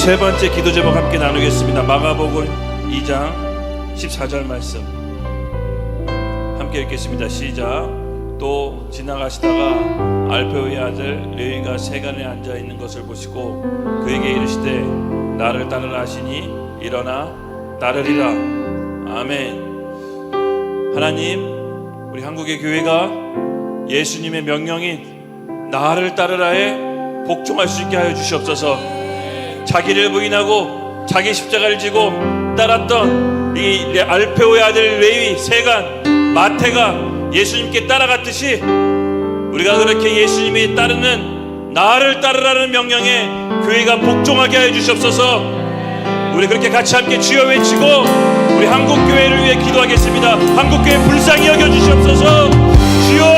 A: 세 번째 기도 제목 함께 나누겠습니다. 마가복음 2장 14절 말씀 함께 읽겠습니다. 시작. 또 지나가시다가 알페오의 아들 레위가 세간에 앉아 있는 것을 보시고 그에게 이르시되 나를 따르라 하시니 일어나 따르리라. 아멘. 하나님, 우리 한국의 교회가 예수님의 명령인 나를 따르라에 복종할 수 있게 하여 주시옵소서. 자기를 부인하고 자기 십자가를 지고 따랐던 이 알페오의 아들 레위, 세간, 마태가 예수님께 따라갔듯이 우리가 그렇게 예수님이 따르는 나를 따르라는 명령에 교회가 복종하게 하여 주시옵소서. 우리 그렇게 같이 함께 주여 외치고 우리 한국교회를 위해 기도하겠습니다. 한국교회 불쌍히 여겨 주시옵소서. 주여